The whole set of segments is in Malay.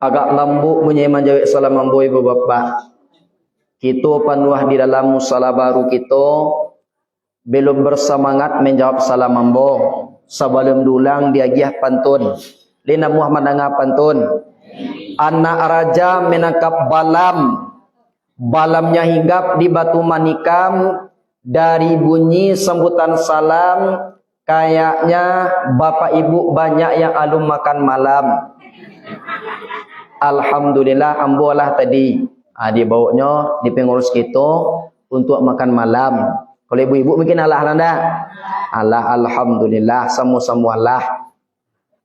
agak lembut menyeman jawab salam ambo ibu bapa. Kita panuah di dalam musala baru kita belum bersemangat menjawab salam ambo. Sebelum dulang dia giah pantun. Lina Muhammad nanga pantun. Anak raja menangkap balam. Balamnya hinggap di batu manikam. Dari bunyi sambutan salam, kayaknya bapak ibu banyak yang alum makan malam. Alhamdulillah ambo lah tadi. Dia bawanya di pengurus kita untuk makan malam. Kalau ibu-ibu mungkin Allah nanda. Allah alhamdulillah sama-sama Allah.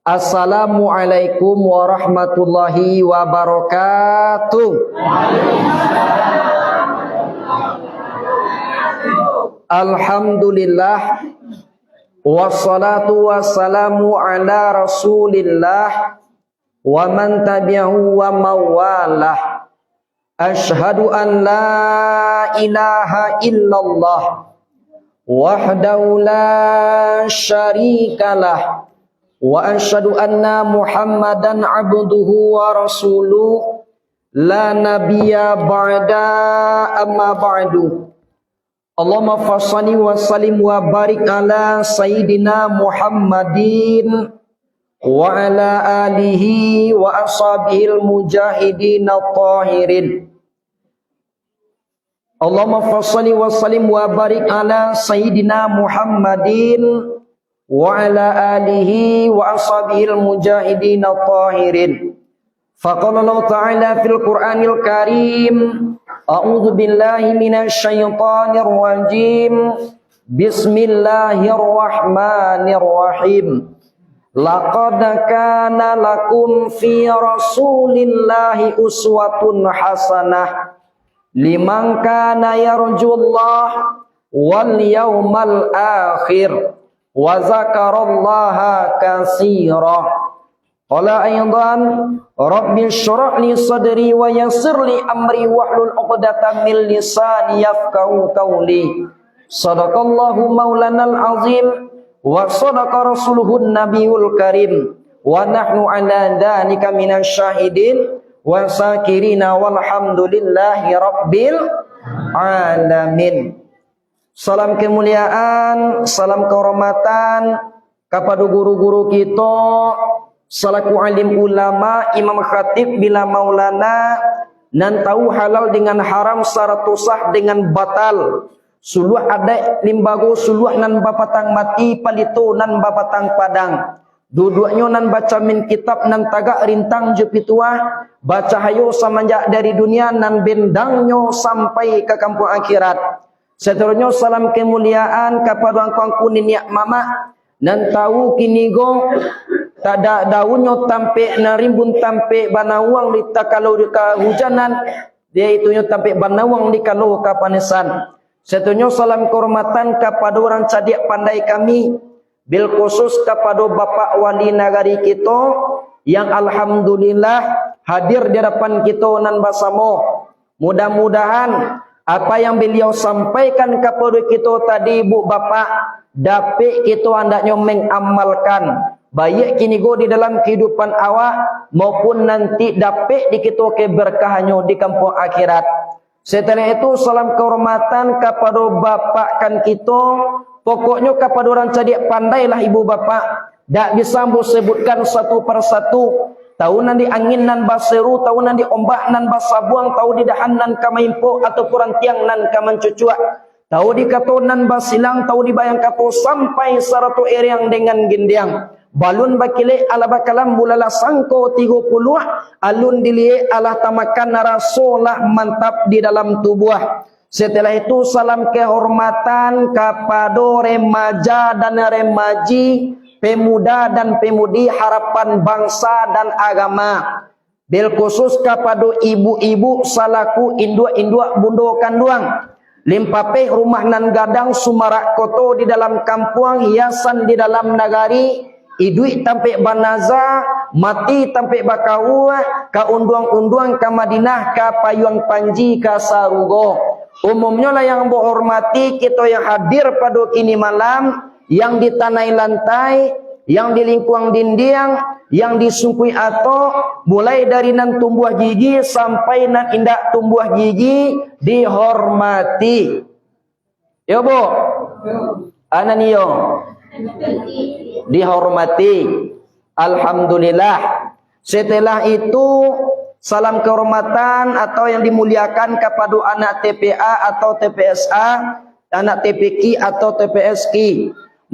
Assalamualaikum warahmatullahi wabarakatuh. Alhamdulillah wassalatu wassalamu ala rasulillah wa man tabi'ahu wa mawalah. Ashhadu an la ilaha illallah wahdahu la syarikalah wa ashhadu anna muhammadan abduhu wa rasuluh la nabiyya ba'da amma ba'du. Allahumma fassalli wa sallim wa barik ala sayyidina Muhammadin wa ala alihi wa ashabihil mujahidin at-tahirin. Allahumma fassalli wa sallim wa barik ala sayyidina Muhammadin wa ala alihi wa ashabihil mujahidin at-tahirin. Faqala Allah Ta'ala fil Qur'anil Karim, a'udzu billahi minasy syaithanir rajim. Bismillahirrahmanirrahim. Laqad kana lakum fi Rasulillahi uswatun hasanah liman kana yarjullah wal yawmal akhir wa zakarallaha katsira. Qala aydan rabbi shrah li sadri wa yassir li amri wahlul 'uqdatam min lisani yafqahu qawli. Shadaqallahu maulanal azim wa sadaqa rasuluhun nabiyul karim wa nahnu ala dzalika minasy syahidin wa sakirina walhamdulillahi rabbil alamin. Salam kemuliaan, salam kehormatan kepada guru-guru kita salaku alim ulama, imam khatib bila maulana, nan tahu halal dengan haram, syarat sah dengan batal. Suluh ada limbago, suluh nan bapatang mati, palito nan bapatang padang. Dua-duanya nan baca min kitab nan tagak rintang jepitua, baca hayo semenjak dari dunia nan bendangnya sampai ke kampung akhirat. Seterusnya salam kemuliaan kepada angkangku niniak mama, nan tahu kini go tak ada daunnya tampe narimbun tampe banawang di kalau di hujanan dia itunya tampe banawang di kalau kapanesan. Setunya salam kehormatan kepada orang cadik pandai kami, bil khusus kepada Bapak Wali Nagari kita yang alhamdulillah hadir di hadapan kita nan basamo. Mudah-mudahan apa yang beliau sampaikan kepada kita tadi Bu Bapak dapat kita hendaknya mengamalkan. Baik kini go di dalam kehidupan awak maupun nanti dapat di kita keberkahannya di kampung akhirat. Setelah itu salam kehormatan kepada bapak kan kita. Pokoknya kepada orang cadik pandailah ibu bapak. Tak bisa sebutkan satu persatu. Tahu nanti angin nan baseru, tahu nanti ombak nan basabuang, tahu di dahan nan kamaimpo atau kurang tiang nan kamancucuak. Tahu di kato nan basilang, tahu di bayang kato sampai saratu eriang dengan gindiang. Balun bakile ala bakalam bulala sangko 30 alun dilie ala tamakan narasolah mantap di dalam tubuh. Setelah itu salam kehormatan kepada remaja dan remaji, pemuda dan pemudi harapan bangsa dan agama. Bil khusus kepada ibu-ibu salaku induk-induk bundo kanduang. Limpape rumah nan gadang sumarak koto di dalam kampung, hiasan di dalam nagari. Idui tampe banaza, mati tampe bakau, ka unduang-unduang ka Madinah, ka payuang panji, ka sarugo. Umumnya lah yang berhormati kita yang hadir pada kini malam, yang di tanah lantai, yang di lingkuang dinding, yang disungkui ato mulai dari nan tumbuh gigi sampai nan indak tumbuh gigi dihormati. Ya Bu, ananiyo dihormati. Alhamdulillah. Setelah itu salam kehormatan atau yang dimuliakan kepada anak TPA atau TPSA, anak TPQ atau TPSQ.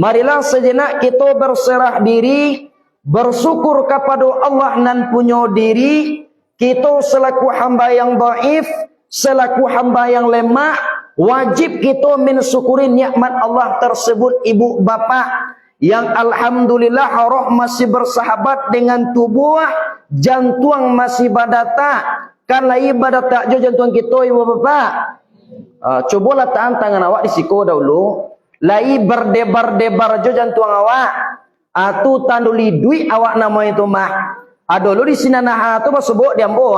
Marilah sejenak kita berserah diri, bersyukur kepada Allah nan punya diri. Kita selaku hamba yang dhaif, selaku hamba yang lemah, wajib kita mensyukuri nikmat Allah tersebut. Ibu bapa yang alhamdulillah roh masih bersahabat dengan tubuh, jantung masih badata. Kan lai badata jo jantung kita ibu bapa. Cobalah tahan tangan awak di siko dahulu. Lai berdebar-debar jo jantung awak. Atu tanduli duit awak nama itu mah. Dulu di sinanaha tu basebok diambo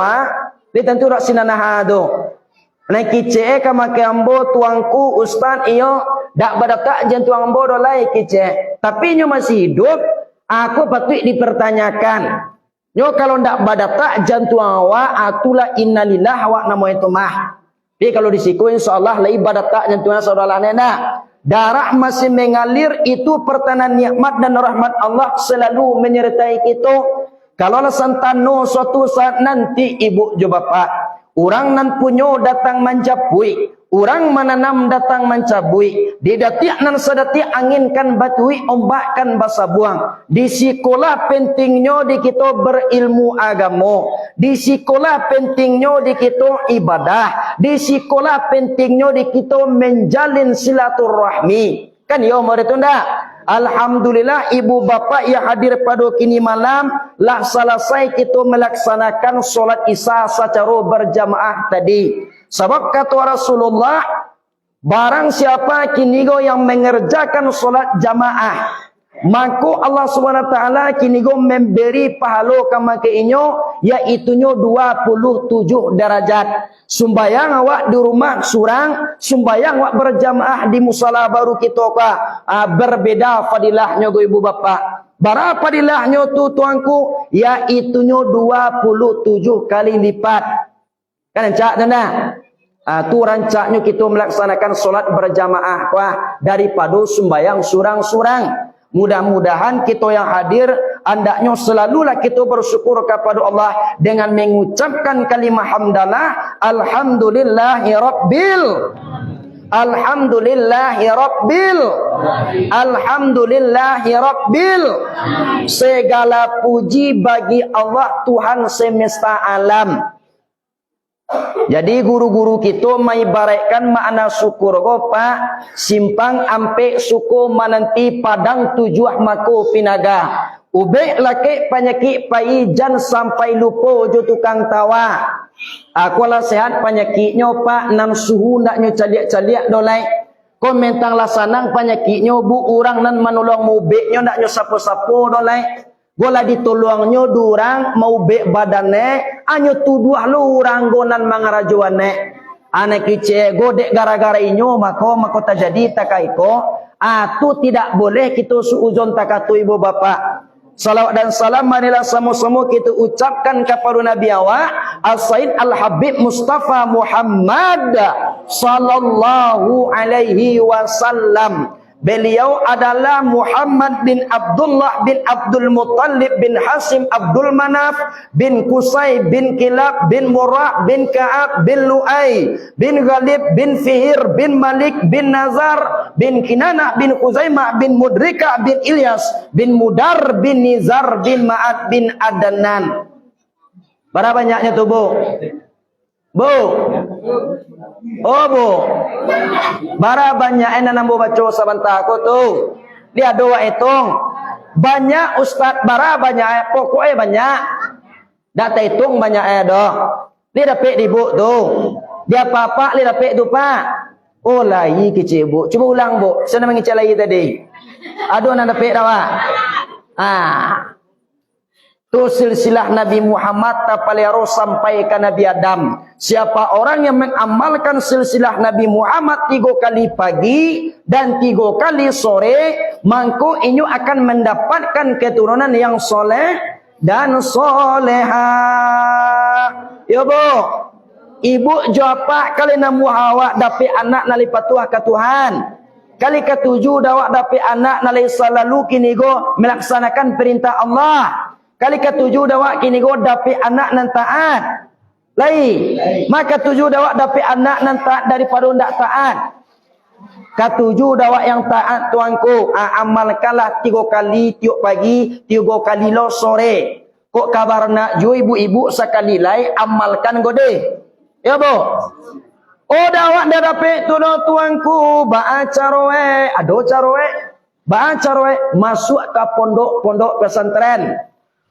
Di tentu rak sinanaha tu. Naik kice kama ke ambo tuangku ustaz iyo dak badata jantung ambo dolai kice. Tapi nyo masih hidup, aku patut dipertanyakan. Nyo kalau ndak badata jantung awak, atulah innalillah awak nama itu mah. Tapi kalau disiku insyaallah lai badata jantungnya saudara nena. Darah masih mengalir, itu pertanda nikmat dan rahmat Allah selalu menyertai kita. Kalau santano suatu saat nanti ibu jo bapak, orang nan punyo datang menjapui, orang menanam datang mencabui, di datiak nan sedatiak angin kan batui, ombak kan basa buang. Di sekolah pentingnya di kita berilmu agama, di sekolah pentingnya di kita ibadah, di sekolah pentingnya di kita menjalin silaturahmi. Kan yo mau ditunda. Alhamdulillah ibu bapak yang hadir pada kini malam lah selesai kita melaksanakan solat isya secara berjamaah tadi. Sebab kata Rasulullah, barang siapa kinigo yang mengerjakan solat jamaah, maka Allah SWT kinigo memberi pahala kama keinyo, yaitunya 27 derajat. Sumbayang awak di rumah surang, sumbayang awak berjamaah di musala baru kita berbeda fadilahnya go ibu bapak. Berapa fadilahnya tu tuanku? Yaitunya 27 kali lipat. Kan cak tanda? Tu rancaknya kita melaksanakan solat berjamaah daripada sumbayang surang-surang. Mudah-mudahan kita yang hadir hendaknya selalulah kita bersyukur kepada Allah dengan mengucapkan kalimah hamdalah, alhamdulillahi rabbil, alhamdulillahi rabbil, alhamdulillahi rabbil. Segala puji bagi Allah Tuhan semesta alam. Jadi guru-guru kita mengibaratkan makna syukur ko pak, simpang ampe suku menanti padang tujuh mako pinaga. Ubek laki penyakit paijan sampai lupa jo tukang tawa. Aku lah sehat penyakitnya pak, nan suhu naknya caliak-caliak dolai. Komentang lah sanang penyakitnya bu orang nan menolong mubeknya naknya sapo-sapo dolai. Gola ditolongnya durang mau bek badannya, anyo tuduh lu orang gonan mangarajuannya. Anak kice godek gara-gara inyo mako tajadi takaiko. Atu tidak boleh kita suuzon takatu ibu bapak. Salawat dan salam marilah sama-sama kita ucapkan kepada Nabi awak As-Sayyid Al-Habib Mustafa Muhammad sallallahu alaihi wasallam. Beliau adalah Muhammad bin Abdullah bin Abdul Muttalib bin Hasim Abdul Manaf bin Qusay bin Kilab bin Murrah bin Ka'ab bin Lu'ay bin Ghalib bin Fihir bin Malik bin Nazar bin Kinanah bin Khuzaimah bin Mudrika bin Ilyas bin Mudar bin Nizar bin Ma'ad bin Adnan. Berapa banyaknya tu Bu? Bu? Oh Bu, bara banyak enak nambu baca sabanta aku tu. Dia doa hitung. Banyak ustaz bara banyak pokoknya banyak. Data hitung banyak doh. Dia dapat di Bu tu. Dia apa dia dapat tu Pak. Oh lagi kecil Bu. Cuba ulang Bu. Saya nak mengical lagi tadi. Aduh nak dapat dah Pak. Tu silsilah Nabi Muhammad tapalero sampai ke Nabi Adam. Siapa orang yang mengamalkan silsilah Nabi Muhammad 3 kali pagi dan 3 kali sore, maka inyo akan mendapatkan keturunan yang soleh, dan solehah. Ya bu, ibu jawab kali namu awak dapat anak nali patuah ke Tuhan. Kali ketujuh dawak dapat anak nali selalu kini go melaksanakan perintah Allah. Kali ketujuh dawak kini go dapat anak nan taat. Maka tujuh dawak dapat anak nan taat daripada ndak taat. Ketujuh dawak yang taat tuanku, amalkanlah 3 kali tiup pagi, 3 kali lo sore. Kok kabar nak ju ibu-ibu sekali lai amalkan gode. Ya bu. Oh dawak dah dapat tu tuanku, baca roe, ado caroe. Baca roe masuk ke pondok pesantren.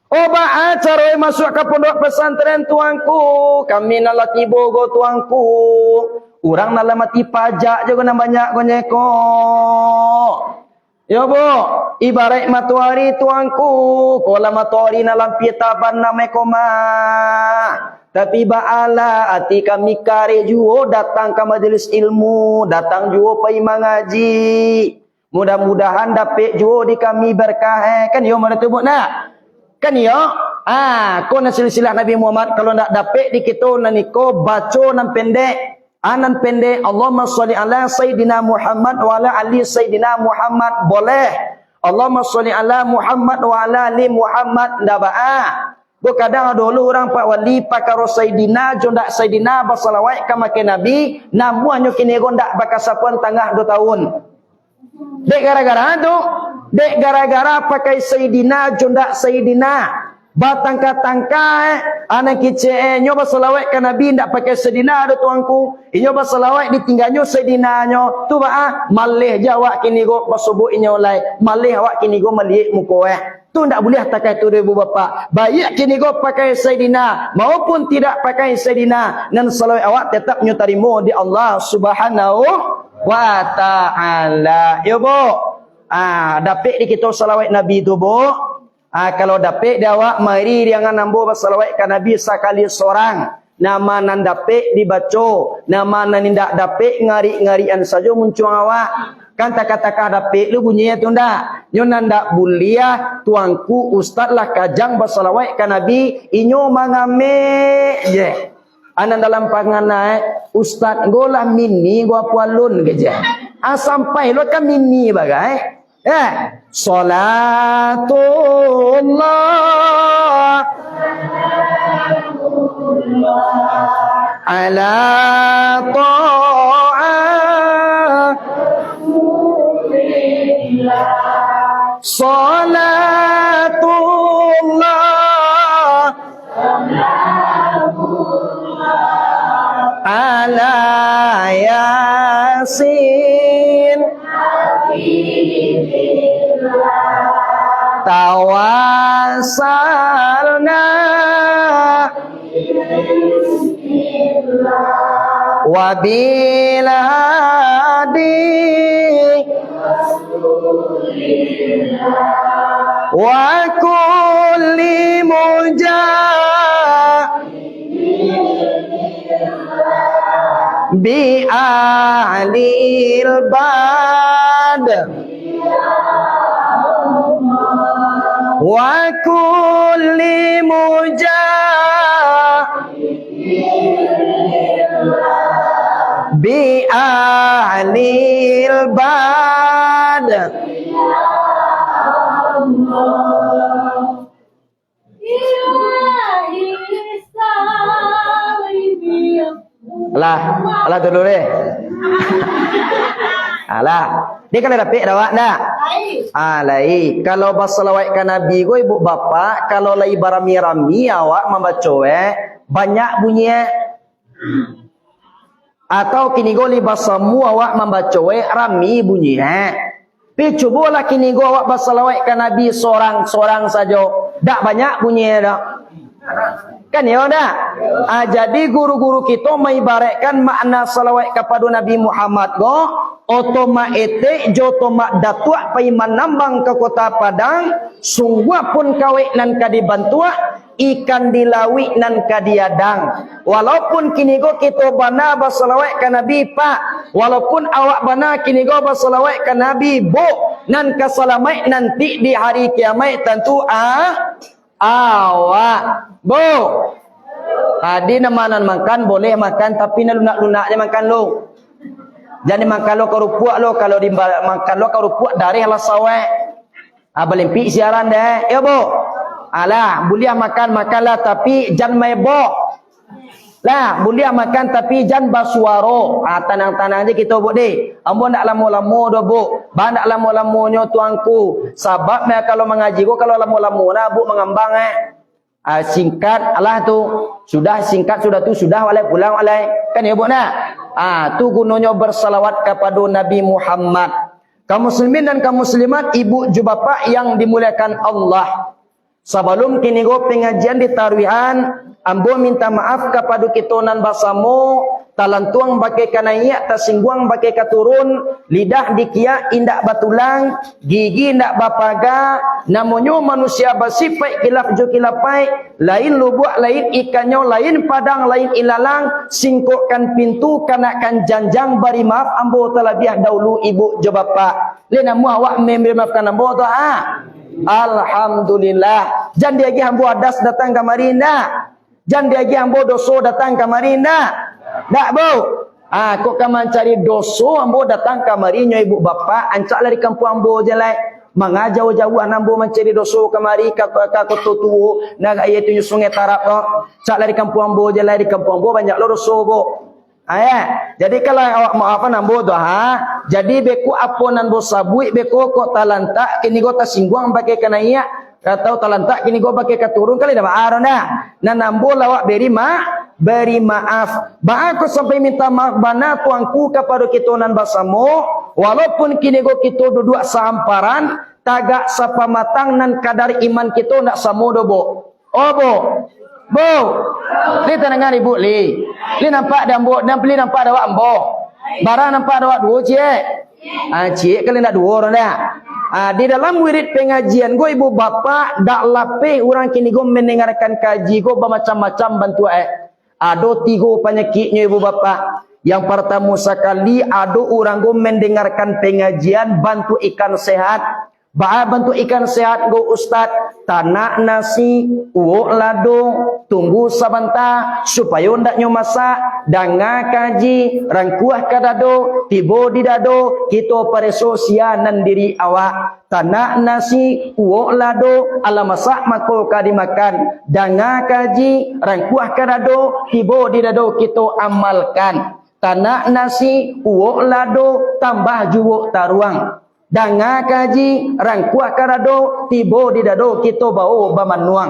Oh baca roe masuk ke pondok pesantren tuanku. Kami nalaki bogo tuanku. Urang nala mati pajak juga banyak gonyeko. Ya bu, ibarat matahari tuanku, kola matahari nalam pietaban namai koma. Tapi ba'ala hati kami kare juo datang ke majelis ilmu, datang juo pai mengaji. Mudah-mudahan dapat juo di kami berkah. Kan yo mana tu nak? Kan yo? Kau nak silsilah Nabi Muhammad kalau nak dapat di kita naniko baca nan pendek. Anan pendek Allahumma sholli ala Sayyidina Muhammad wa ala ali Sayyidina Muhammad boleh. Allahumma sholli ala Muhammad wa ala ali Muhammad ndak ba'a. Bo kadang dulu orang pak wali pakaro Sayyidina jondak Sayyidina basalawat ka make Nabi namu hanyo kini gondak bakasapuan tangah 2 tahun. Dek gara-gara tu, dek gara-gara pakai Sayyidina jondak Sayyidina. Batangka-tangka anak kecil nyoba selawat ke Nabi ndak pakai Sayyidina ada tuanku. Nyoba selawat ditinggalnya Sayyidinanyo. Tu ba malih jawab kini go basubuh inyo lai. Malih awak kini go melihat muka Tu ndak boleh takai tu ibu bapa. Baik kini go pakai Sayyidina maupun tidak pakai Sayyidina dan selawat awak tetap nyutarimo di Allah Subhanahu wa taala. Ya bu. Dapat di kita selawat Nabi tu bu. Kalau dapat dawak mari jangan nambo bersalawat ke Nabi sekali seorang. Nama nan dapat dibaca, nama nan tidak dapat ngari-ngarian saja muncul awak. Kan kata-kata dapat lu bunyinya tu ndak. Nyo nan ndak buliah tuanku ustaz lah kajang bersalawat ke Nabi, inyo mangame je. Anan dalam panganai ustaz golah mini gua pualun geje. Sampai lo kan mini bagai. Salatullah ala ta'ah Salatullah ala Yasin tawassalna wabil hadi wa kulli bi ahlil bad wa kulli bi ahlil bad. Alah dulu deh. Alah, dia kalau dapat dawak dah. Lai. Kalau bersalawat ke Nabi go ibu bapa, kalau lai barami-rami awak membaca banyak bunyi. Atau kini go li basamu awak membaca rami bunyi. Pi cubalah kini go awak bersalawat ke Nabi seorang-seorang saja. Dak banyak bunyi dak. Kan ya dah. Jadi guru-guru kita mengibaratkan makna salawat kepada Nabi Muhammad go otoma ete jotoma datua paiman nambang ke kota Padang sungguh pun kawek nan kadibantua ikan dilawi nan kadiadang. Walaupun kini go kita bana bersalawat ke Nabi pak, walaupun awak bana kini go bersalawat ke Nabi bu, nan kasalamat nanti di hari kiamat tentu Awak. Bu. Tadi namanan makan boleh makan tapi lunak-lunaknya makan lo. Jadi makan lo kerupuk lo kalau makan lo kerupuk dari halas sawah. Belimpi siaran deh. Ya bu. Alah, boleh makanlah tapi jangan mebok. Lah, boleh makan tapi jangan basuaro. Tanang-tanang je kita buat deh. Ambo nak lama-lama dah bu. Ba nak lama-lamanya tuanku. Sebab kalau mengaji ko kalau lama-lama nah bu mengambang singkat alah tu sudah singkat sudah walai pulang walai kan ya bu nak tu gunanya bersalawat kepada Nabi Muhammad. Kaum muslimin dan kaum muslimat, ibu ju bapa yang dimuliakan Allah, sebelum kini go pengajian di taruhan ambo minta maaf kepada kitonan basamu talantuang bagai kanaiya tasingguang bagai katurun lidah dikia indak batulang gigi indak bapaga namonyo manusia basifai kilap jo kilapai lain lubuk lain ikannya lain padang lain ilalang singkokkan pintu kanakan janjang bari maaf ambo talabiah dahulu ibu jo bapa lena mu awak memberi maafkan ambo to alhamdulillah jan dia gi ambo adas datang kamari ndak jan dia gi ambo doso datang kamari ndak dak bu. Kok kamu cari doso ambo datang kamari nyo ibu bapa ancak lari kampung ambo je lai. Mangajau-jauh ambo mencari doso kamari ka kota tuo nak ayat tu sungai tarap no. Cak lari kampung ambo je lai di kampung ambo banyak lo doso bu. Jadi kalau awak maafan ambo tu jadi beku aponan bo sabui beku kok talantak kini go tasingguang pakai kanaiya atau talantak kini go pakai katurun kali dah maaron dah. Nan ambo lawak beri maaf. Aku sampai minta maaf bana tuanku kepada kitonan basamu walaupun kini go kita duduk sehamparan tagak sapa matang nan kadar iman kita nak samodo bo. Oh bo. Bu. Li tanangan ibu li. Li nampak dah ambo, li nampak dah awak ambo. Barang nampak dah awak dua cik. Cik kali nak dua orang dah. Di dalam wirid pengajian go ibu bapa dak lapeh orang kini go mendengarkan kaji go bermacam-macam bantu Ado 3 penyakitnya ibu bapa. Yang pertama sekali ado orang go mendengarkan pengajian bantu ikan sehat. Bantu ikan sehat go ustaz tanak nasi uok lado tunggu sebentar supaya ndaknya masak danga kaji rangkuah kadado tibo di dado kita peresosianan diri awak tanak nasi uok lado ala masak mako kadimakan danga kaji rangkuah kadado tibo di dado kita amalkan tanak nasi uok lado tambah juwok taruang danga kaji rangkuah karado tibo di dado kita bau bamanuang.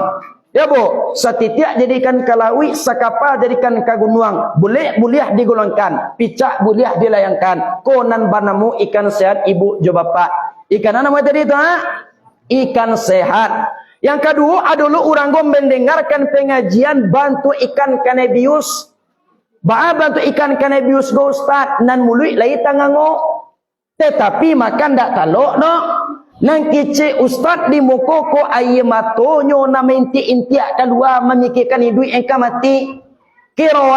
Ya bu, setiap jadikan kalawi sakapal jadikan kagunuang. Boleh digolongkan, picak boleh dilayangkan. Konan banamu ikan sehat ibu jo bapa. Ikan apa nama tadi itu Ikan sehat. Yang kedua adalah orang go mendengarkan pengajian bantu ikan kanebius. Bantu ikan kanebius go ustaz nan mului lai tangango. Tetapi makan dak talok no. Nang kice ustaz di mukoko aye matonyo na menti-intiak keluar memikirkan hidup engkau mati. Kiro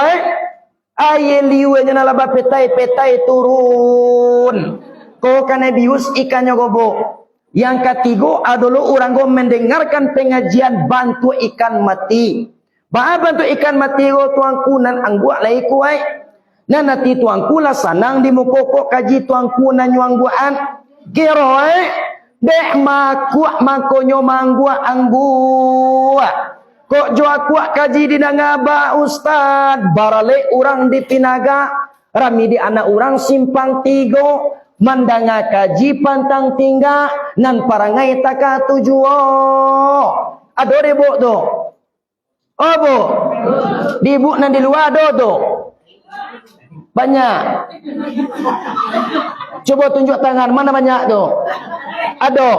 aye liwe nya laba petai-petai turun. Ko kanebius ikannya gobo. Yang ketiga adalah orang go mendengarkan pengajian bantu ikan mati. Bantu ikan mati go tuangku nan angguak lai kuai. Nan nanti tuangku lah sanang di mukoko kaji tuangku nan nyuangguan. Kiro dek makuak makonyo manggua anggua. Kok jua kuak kaji di nangaba ustad. Barale orang di Pinaga. Rami di anak orang simpang 3. Mandanga kaji pantang tingga. Nan parangai taka tujuo. Ado ribu tu. Oh bu. Di ibu nan di luar ado tu. Banyak. Coba tunjuk tangan. Mana banyak tu? Ada.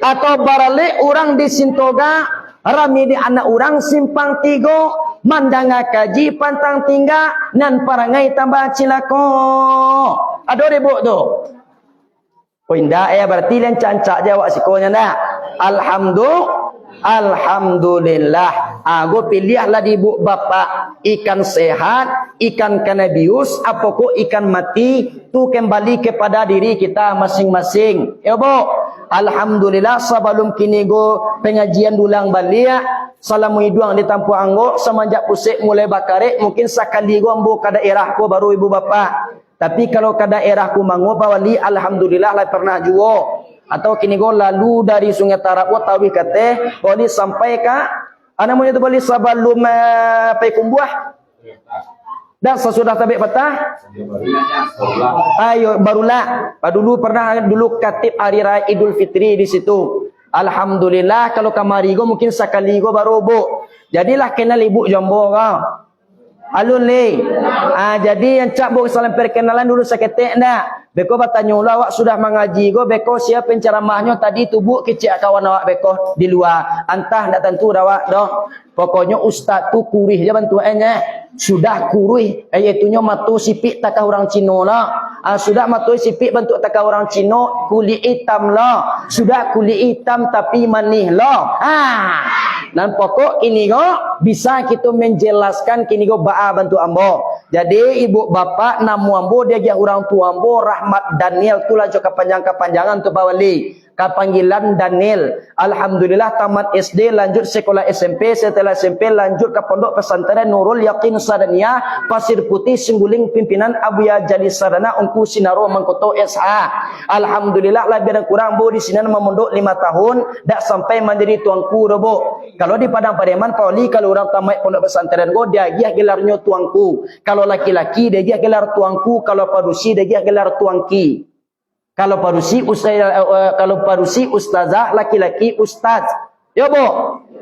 Atau barale orang di Sintoga. Rami di anak orang simpang 3. Mandanga kaji pantang tingga. Nan parangai tambah cilako. Ada ribu tu. Oh indah berarti yang cancak jawab sikonya dah. Alhamdulillah. Aku pilihlah di ibu bapa ikan sehat, ikan kanabius, apakah ikan mati, tu kembali kepada diri kita masing-masing. Ya bu, Alhamdulillah sebelum kini go pengajian dulang balik salam hiduang di tampu anggo semenjak pusik mulai bakare mungkin sekali go ambo ke daerah ko baru ibu bapa. Tapi kalau ke daerah ku mango Pak Wali alhamdulillah lah pernah juo atau kini go lalu dari Sungai Tarapo tawi kate Wali sampai ke ana mo itu Wali sebelum Paikumbuah. Dan sesudah tabik patah ayo barulah dulu pernah dulu katib hari raya Idul Fitri di situ. Alhamdulillah kalau kamari go mungkin sekali go baru bu. Jadilah kenal ibu Jombo kau. Alun le. Jadi yang cak bu salam perkenalan dulu seketik ndak. Beko bertanya ulah awak sudah mengaji go beko siapa penceramahnya tadi tubuh kecik kawan awak beko di luar. Antah ndak tentu awak doh. Pokoknya ustaz tu kurih je bantuannya. Sudah kurui iaitunya matu sipik takah orang Cina lah. Sudah matu sipik bentuk takah orang Cina kulit hitam lah. Sudah kulit hitam tapi manih lah. Dan pokok ini go bisa kita menjelaskan kini go ba'a bantu ambo. Jadi ibu bapa namu ambo dia yang orang tua ambo Rahmat Daniel tu lah juga kepanjangan tu bawali. Panggilan Daniel. Alhamdulillah tamat SD lanjut sekolah SMP, setelah SMP lanjut ke pondok pesantren Nurul Yakin Sadania Pasir Putih Singguling pimpinan Abuya Jadi Sadana Ungku Sinaro Mangkoto SH. Alhamdulillah lebih kurang bu di sini memondok 5 tahun dak sampai menjadi tuanku robo. Kalau di Padang Pariaman Pauli kalau orang tamat pondok pesantren go dia gelarnya tuanku. Kalau laki-laki dia gelar tuanku, kalau padusi dia gelar tuangki. Kalau parusi ustazah, laki-laki ustaz. Ya bu.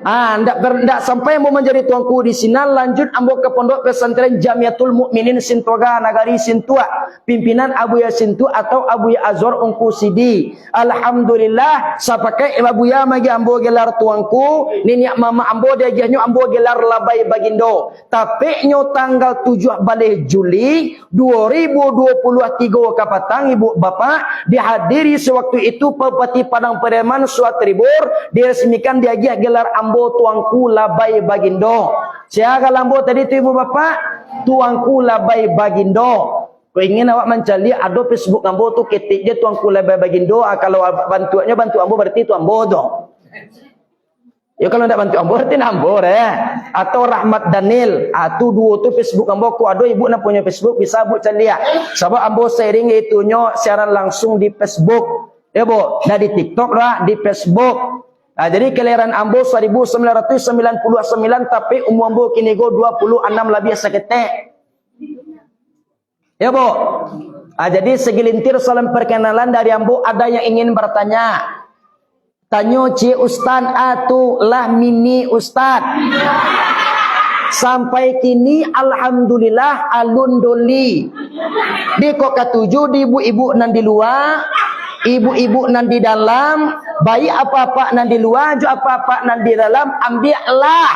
Ndak sampai mau menjadi tuanku di sini lanjut ambo ke pondok pesantren Jamiatul Mukminin Sintoga Nagari Sintua pimpinan Abuya Sintu atau Abuya Azhar Ungku Sidi. Alhamdulillah sapakai Abuya magi ambo gelar tuanku niniak mama ambo dia nyo ambo gelar labai bagindo. Tapi nyo tanggal 7 balih Juli 2023 kapatang ibu bapa dihadiri sewaktu itu Bupati Padang Pariaman Suat Tribur diresmikan dia gelar ambo tuangku labai bagindo. Siapa lambo tadi tu ibu bapa? Tuangku labai bagindo. Kau ingin awak mencari ada Facebook ambo tu ketik je tuangku labai bagindo. Kalau bantuannya bantu ambo berarti tu ambo tu. Ya kalau tidak bantu ambo berarti ambo Atau Rahmat Daniel. Tu dua tu Facebook ambo ku ada ibu nak punya Facebook bisa bu cari. Sebab ambo sharing itunya siaran langsung di Facebook. Ya bu, dari TikTok lah di Facebook. Jadi kelahiran ambo 1999 tapi umur ambo kini go 26 lebih seketek. Ya bu. Jadi segelintir salam perkenalan dari ambo ada yang ingin bertanya. Tanyo ci ustaz atulah mini ustaz. Sampai kini alhamdulillah alun doli. Di kok ketujuh di ibu-ibu nan di luar. Ibu-ibu nan di dalam, bayi apa-apa nan di luar, juga apa-apa nan di dalam, ambillah.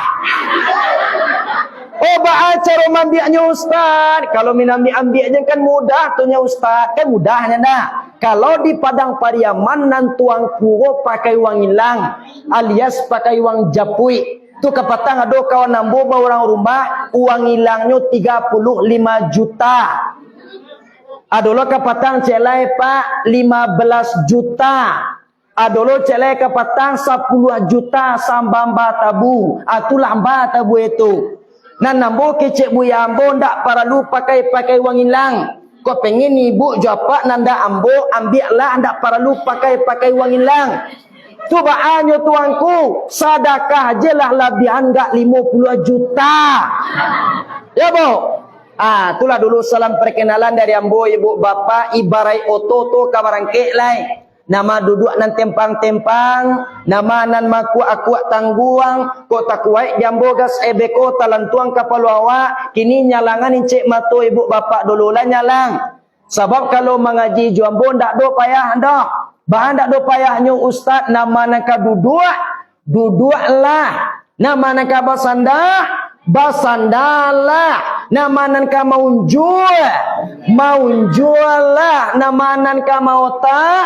Oh, cara ambilnya ustaz. Kalau ambilnya kan mudah, tuhnya ustaz. Kan mudahnya dah. Kalau di Padang Pariaman nan tuang puro pakai wang hilang, alias pakai wang japui. Tu kepatang ada kawan nambo orang rumah, uang hilangnya 35 juta. Adolo kapatang celai pak 15 juta. Adolo celai kapatang 10 juta sambamba tabu. Atulah mbak tabu itu. Nan nambo kecek buya ambo ndak perlu pakai wang hilang. Kau pengen ibu jawab nanda ambo ambillah ndak perlu pakai wang hilang. Tu baanyo tuangku sedekah je lah lebihan enggak 50 juta. Ya bu. Itulah dulu salam perkenalan dari ambo ibu bapa ibarai oto kabarangke lai. Nama duduk nan tempang-tempang, nama nan maku tangguang, kok takuai jambo gas ebeko talantuang kapalu awak, kini nyalangan incik mato ibu bapa dulu lah nyalang. Sebab kalau mengaji jambo ndak do payah dah. Bahan ndak do payahnya ustaz nama naka duduklah. Nama naka basandalah. Nama naka maunjual lah. Nama naka mautalah.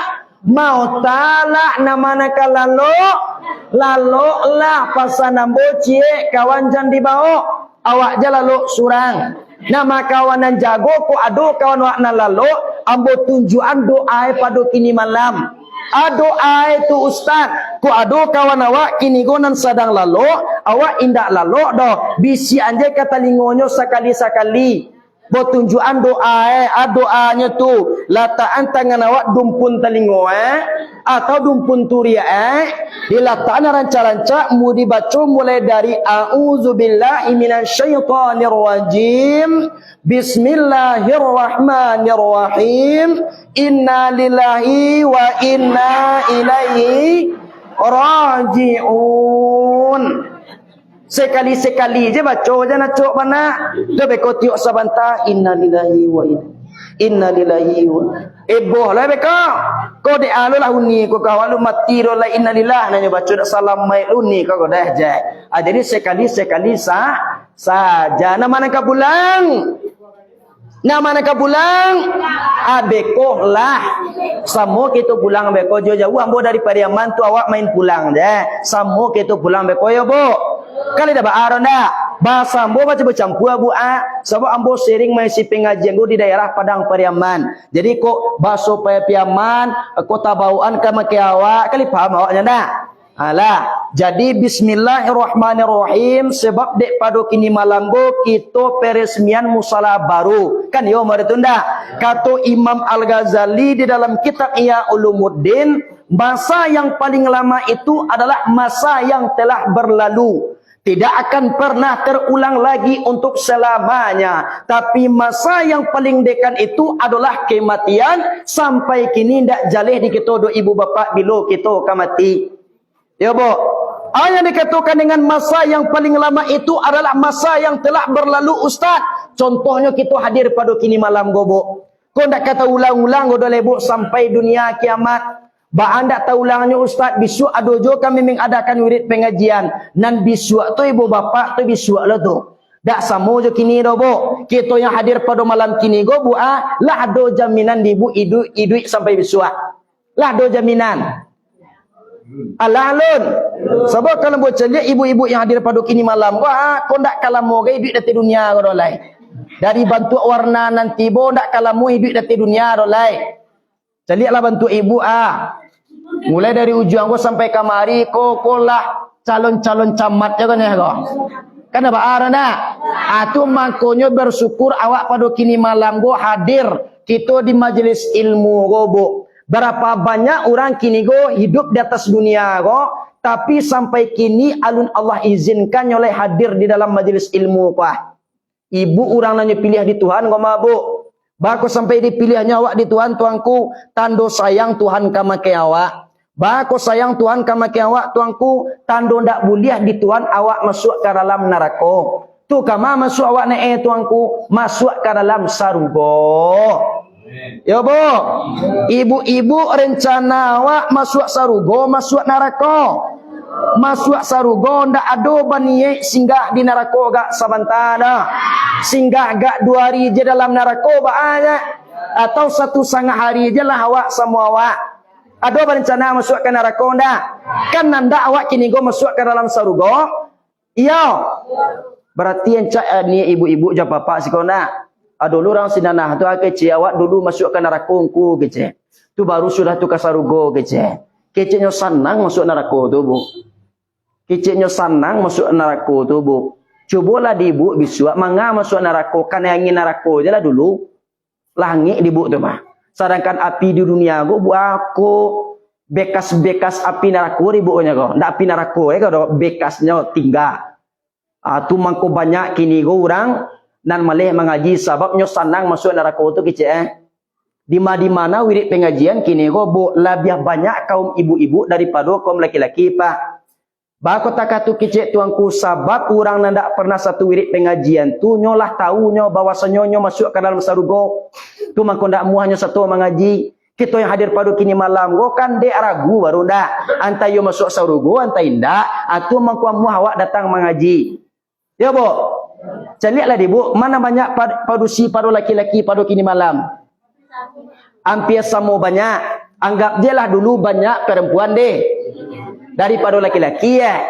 Nama naka lalu lah pasanam bocie kawan jan di bawah awak je lalu surang. Nama kawanan jago ko ado kawan wak na lalu ambo tunjuan doa pada kini malam. Doa itu ustaz, ku ado kawan awak kini gonan sedang lalu, awak indak lalu doh. Bisi anje kata lingonyo sekali-sekali. Bertunjukan doanya tu lataan tangan awak dumpun telingo atau dumpun turia dilataan ranca-ranca mu dibaca mulai dari a'udzubillahi minasyaitonirrajim, bismillahirrahmanirrahim, inna lillahi wa inna ilaihi raji'un. Sekali-sekali je baca je nak cok mana. Lebih kau tiuk sabanta innalillahi wa inna lillahi wa boh lah beka. Kau de alu lah uni kau kawalu mati do la innalillah nanya baca dak salam mai uni kau dah je. Jadi sekali-sekali saja nama nak pulang. Nama nak pulang. Bekoh lah. Samo kita pulang beko jauh-jauh ambo dari Pariaman tu awak main pulang je. Samo kita pulang beko ya bo. Kali dah baaron dah. Bahasa ambo baca bercampur abu sebab ambo sering mengisi pengajian di daerah Padang Pariaman. Jadi kok bahasa Pariaman, kota Bauan ke Makiawa, kali paham awaknya dah. Alah, jadi bismillahirrahmanirrahim sebab dek pada kini malam go kita peresmian musala baru. Kan yo mari tunda. Kata Imam Al-Ghazali di dalam kitab Ihya Ulumuddin, masa yang paling lama itu adalah masa yang telah berlalu. Tidak akan pernah terulang lagi untuk selamanya. Tapi masa yang paling dekat itu adalah kematian. Sampai kini tidak jalih di kita do ibu bapa bila kita akan mati. Ya bo. Yang dikatakan dengan masa yang paling lama itu adalah masa yang telah berlalu ustaz. Contohnya kita hadir pada kini malam gobo. Kau tak kata ulang-ulang godo lebok sampai dunia kiamat. Ba anda tahu ulangnya ustaz, besok adojo kami mengadakan wirid pengajian. Nan besok tu ibu bapa tu besok lah tu. Dak samo jo kini do bo. Kita yang hadir pada malam kini go bu lah do jaminan di ibu iduk sampai besok. Lah do jaminan. Alalun. Sebab kalau buat celik ibu-ibu yang hadir pada kini malam go kau ndak kalamu ke iduk dari dunia go dolai. Dari bantu warna nanti bo ndak kalamu iduk dari dunia dolai. Celiklah bantu ibu mulai dari ujung gua sampai kamari kau lah calon-calon camat ya kan ya kau. Kan apa arana? Tu makanya bersyukur awak pada kini malam gua hadir kita di majelis ilmu gobo. Berapa banyak orang kini go hidup di atas dunia go, tapi sampai kini alun Allah izinkan oleh hadir di dalam majelis ilmu kah. Ibu orang nanya pilih di Tuhan gua mabuk. Bako sampai dipilihnya awak di Tuhan tuanku, tando sayang Tuhan kama ke awak. Bako sayang Tuhan kama ke awak tuanku, tando ndak boleh di Tuhan awak masuk ke dalam neraka. Tu kama masuk awak tuanku, masuk ke dalam sarugo. Ya bo, ibu-ibu rencana awak masuk sarugo, masuk neraka. Masuk sarugo ndak ado baniye singgah di neraka gak sabantana. Singgah gak 2 hari je dalam neraka baanya atau 1,5 hari je lah awak semua awak. Ada berencana masuk ke neraka ndak? Kan nanda awak kini go masuk ke dalam sarugo. Iya. Berarti yang ni ibu-ibu je papa sikona. Dulu orang sinanah tu kece awak dulu masuk ke neraka ku kece. Tu baru sudah tu ke sarugo kece. Kecenya senang masuk neraka tu bu. Kecenya senang masuk neraka tu bu. Cubalah dibu bisua manga masuk neraka kan yang neraka je lah dulu. Langit dibu tu mah. Sedangkan api di dunia go bu aku bekas-bekas api neraka dibunya go. Ndak api neraka kau bekasnya tinggal. Tu mangko banyak kini go orang nan malih mengaji sebabnya senang masuk neraka tu kece di mana wirid pengajian kini go bu lebih banyak kaum ibu-ibu daripada kaum laki-laki pak. Bako takatu kecek tuanku sabab orang nanda pernah satu wirid pengajian tu nyolah tahu nyo bahwasanya nyo masuk ke dalam sarugo. Tu mangko ndak muahnya satu mengaji. Kita yang hadir pada kini malam go kan dek ragu baru ndak. Antai yo masuk sarugo antai ndak. Atu mangko muah awak datang mengaji. Ya bu. Celiklah di bu, mana banyak padusi pada laki-laki pada kini malam. Hampir sama banyak. Anggap je lah dulu banyak perempuan deh. Daripada laki-laki ya.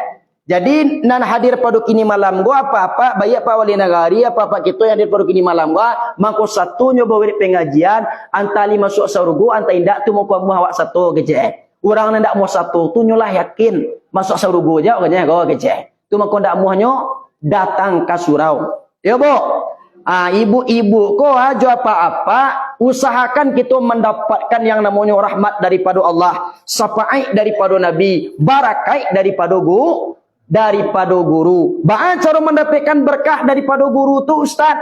Jadi nan hadir pada kini malam gua apa-apa baik apa wali negari apa-apa kita yang hadir pada kini malam gua mangko satu nyoba wirid pengajian antali masuk sarugo antai ndak tu mangko awak satu kece. Orang nak mau satu tu nyolah yakin masuk surga je katanya go kece. Tu mako ndak muahnyo datang ke surau. Ya bu. Ibu-ibu ko aja apa-apa usahakan kita mendapatkan yang namanya rahmat daripada Allah, syafaat daripada Nabi, barakat daripada guru. Bagaimana cara mendapatkan berkah daripada guru tu Ustaz?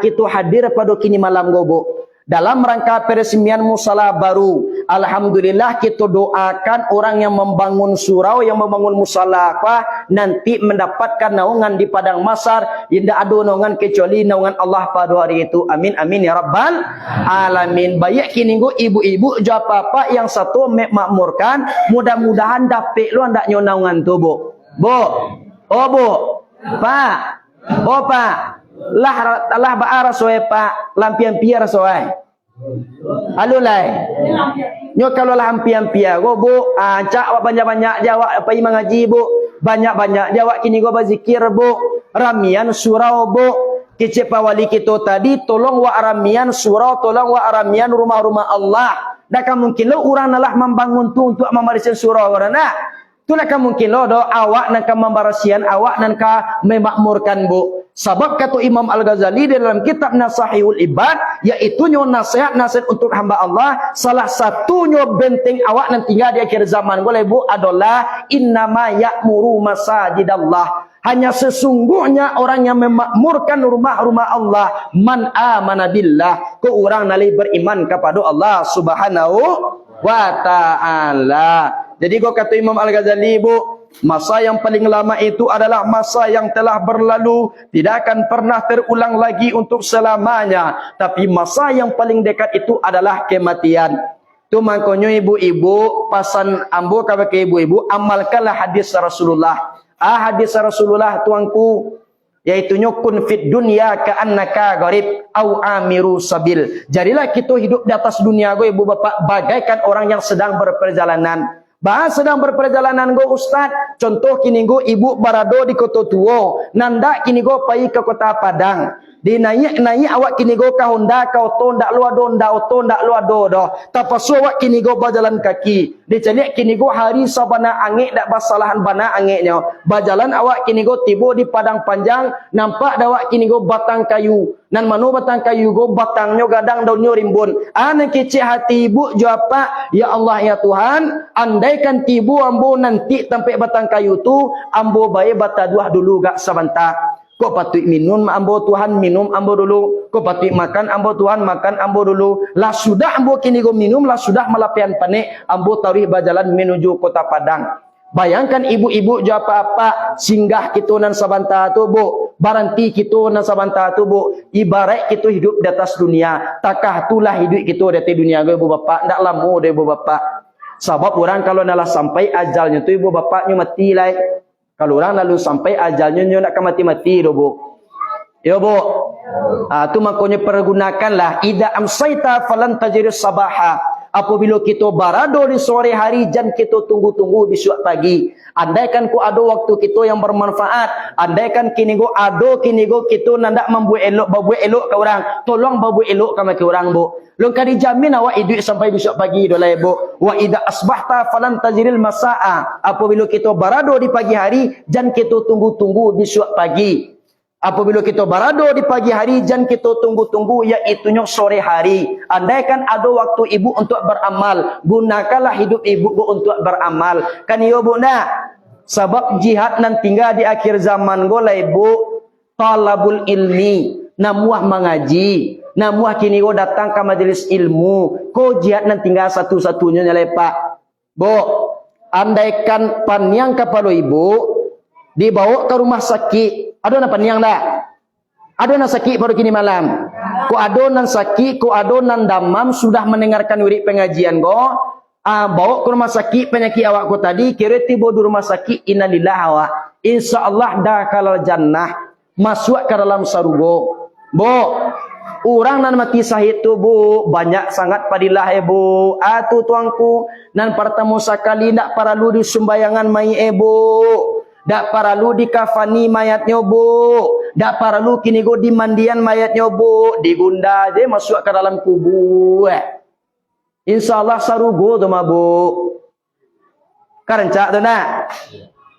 Kita hadir pada kini malam gobo. Dalam rangka peresmian musala baru, alhamdulillah kita doakan orang yang membangun surau, yang membangun musala nanti mendapatkan naungan di padang mahsyar. Tidak ada naungan kecuali naungan Allah pada hari itu. Amin amin ya rabbal alamin. Banyak kini ibu-ibu apa-apa yang satu makmurkan, mudah-mudahan dapat lu ndak naungan tu bu. Bu, Pak, Pak. Lah baara soe Pak, lampian piar soe. Alulai. Nyo kalau lampian piar go bu, cak banyak-banyak jawab apa imam ngaji bu, banyak-banyak jawab kini go berzikir bu, ramian surau bu. Kece wali kita tadi tolong wa ramian surau, tolong wa ramian rumah-rumah Allah. Dak mungkin lo orang nalah membangun tu untuk memarisin surau karena itulah mungkin lo do awak nak membarasian awak nak memakmurkan bu. Sebab kata Imam Al-Ghazali dalam kitab Nasahihul Ibad, yaitu nasihat-nasihat untuk hamba Allah, salah satunya benteng awak nan tinggal di akhir zaman boleh bu adalah innama ya'muru masajidallah. Hanya sesungguhnya orang yang memakmurkan rumah-rumah Allah man amana billah, ke orang nalih beriman kepada Allah Subhanahu wa taala. Jadi kau kata Imam Al-Ghazali bu, masa yang paling lama itu adalah masa yang telah berlalu, tidak akan pernah terulang lagi untuk selamanya. Tapi masa yang paling dekat itu adalah kematian. Tu makanya ibu-ibu pasan ambo kepada ibu-ibu, amalkanlah hadis Rasulullah. Hadis Rasulullah tuanku, yaitu kun fit dunya ka'annaka gharib au amiru sabil. Jadilah kita hidup di atas dunia go ibu bapak bagaikan orang yang sedang berperjalanan. Sedang berperjalanan go Ustaz. Contoh kini go ibu barado di kota tua, nanda kini go pai ke kota Padang. Di naik awak kini go ka Honda ka auto ndak lu ado ndak auto ndak lu ado doh. Tapasu awak kini go berjalan kaki. Dicari kini go hari sabana angin ndak basalahan bana angitnya. Berjalan awak kini go tiba di padang panjang, nampak awak kini go batang kayu. Nan manu batang kayu go batangnya gadang daunnya rimbun. Ana kecil hati ibu jawab, ya Allah ya Tuhan, andaikan tibu ambo nanti sampai batang kayu tu, ambo bae bataduah dulu gak sebentar. Kau patut minum ambo Tuhan minum ambo dulu. Kau patut makan ambo Tuhan makan ambo dulu. Lah sudah ambo kini go minum, lah sudah malapian panik ambo tarikh berjalan menuju kota Padang. Bayangkan ibu-ibu jawab apa singgah kita nan sabanta tu bu, baranti kita nan sabanta tu bu. Ibarat kita hidup di atas dunia, takah itulah hidup kita di atas dunia go ibu bapak, ndak lama deh ibu bapak. Sebab orang kalau nalah sampai ajalnya tu ibu bapaknya mati lah. Kalau orang lalu sampai ajalnya nak mati-mati do bu. Ya bu. Tu makanya pergunakanlah ida amsaita falan tajri sabaha. Apabila kita barado di sore hari dan kita tunggu-tunggu besok pagi. Andaikan ku ada waktu kita yang bermanfaat, andaikan kini go kita nandak membuat elok ke orang, tolong membuat elok ke orang bu. Lengkap dijamin awak hidup sampai besok pagi dolai bu. Wa idza asbahta falan tajril masaa. Apabila kita barado di pagi hari dan kita tunggu-tunggu besok pagi. Apabila kita barado di pagi hari dan kita tunggu-tunggu iaitu sore hari. Andaikan ada waktu ibu untuk beramal, gunakanlah hidup ibu untuk beramal. Kan ya bu nak? Sebab jihad nan tinggal di akhir zaman golai bu, talabul ilmi, namuah mengaji. Namuah kini go datang ke majelis ilmu. Ko jihad nan tinggal satu-satunya nyalai pak. Bu, andaikan paniang kepala ibu dibawa ke rumah sakit. Ada nan paniang dah? Ada nan sakit baru kini malam. Ko ada nan sakit, ko ada nan damam sudah mendengarkan wirid pengajian go. Bawa ke rumah sakit penyakit awak ko tadi, kira tiba di rumah sakit innalillah awak. Insyaallah dah kalal jannah, masuk ke dalam surga. Bu, orang nan mati syahid tu bu, banyak sangat padilah bu. Tu tuangku, nan pertama sekali nak perlu di sumbayangan mai bu. Dak perlu dikafani mayatnya bu. Dak perlu kini go di mandian mayatnya bu. Digunda je masuk ke dalam kubur. InsyaAllah sarugo tu ma bu. Karencak tu nak.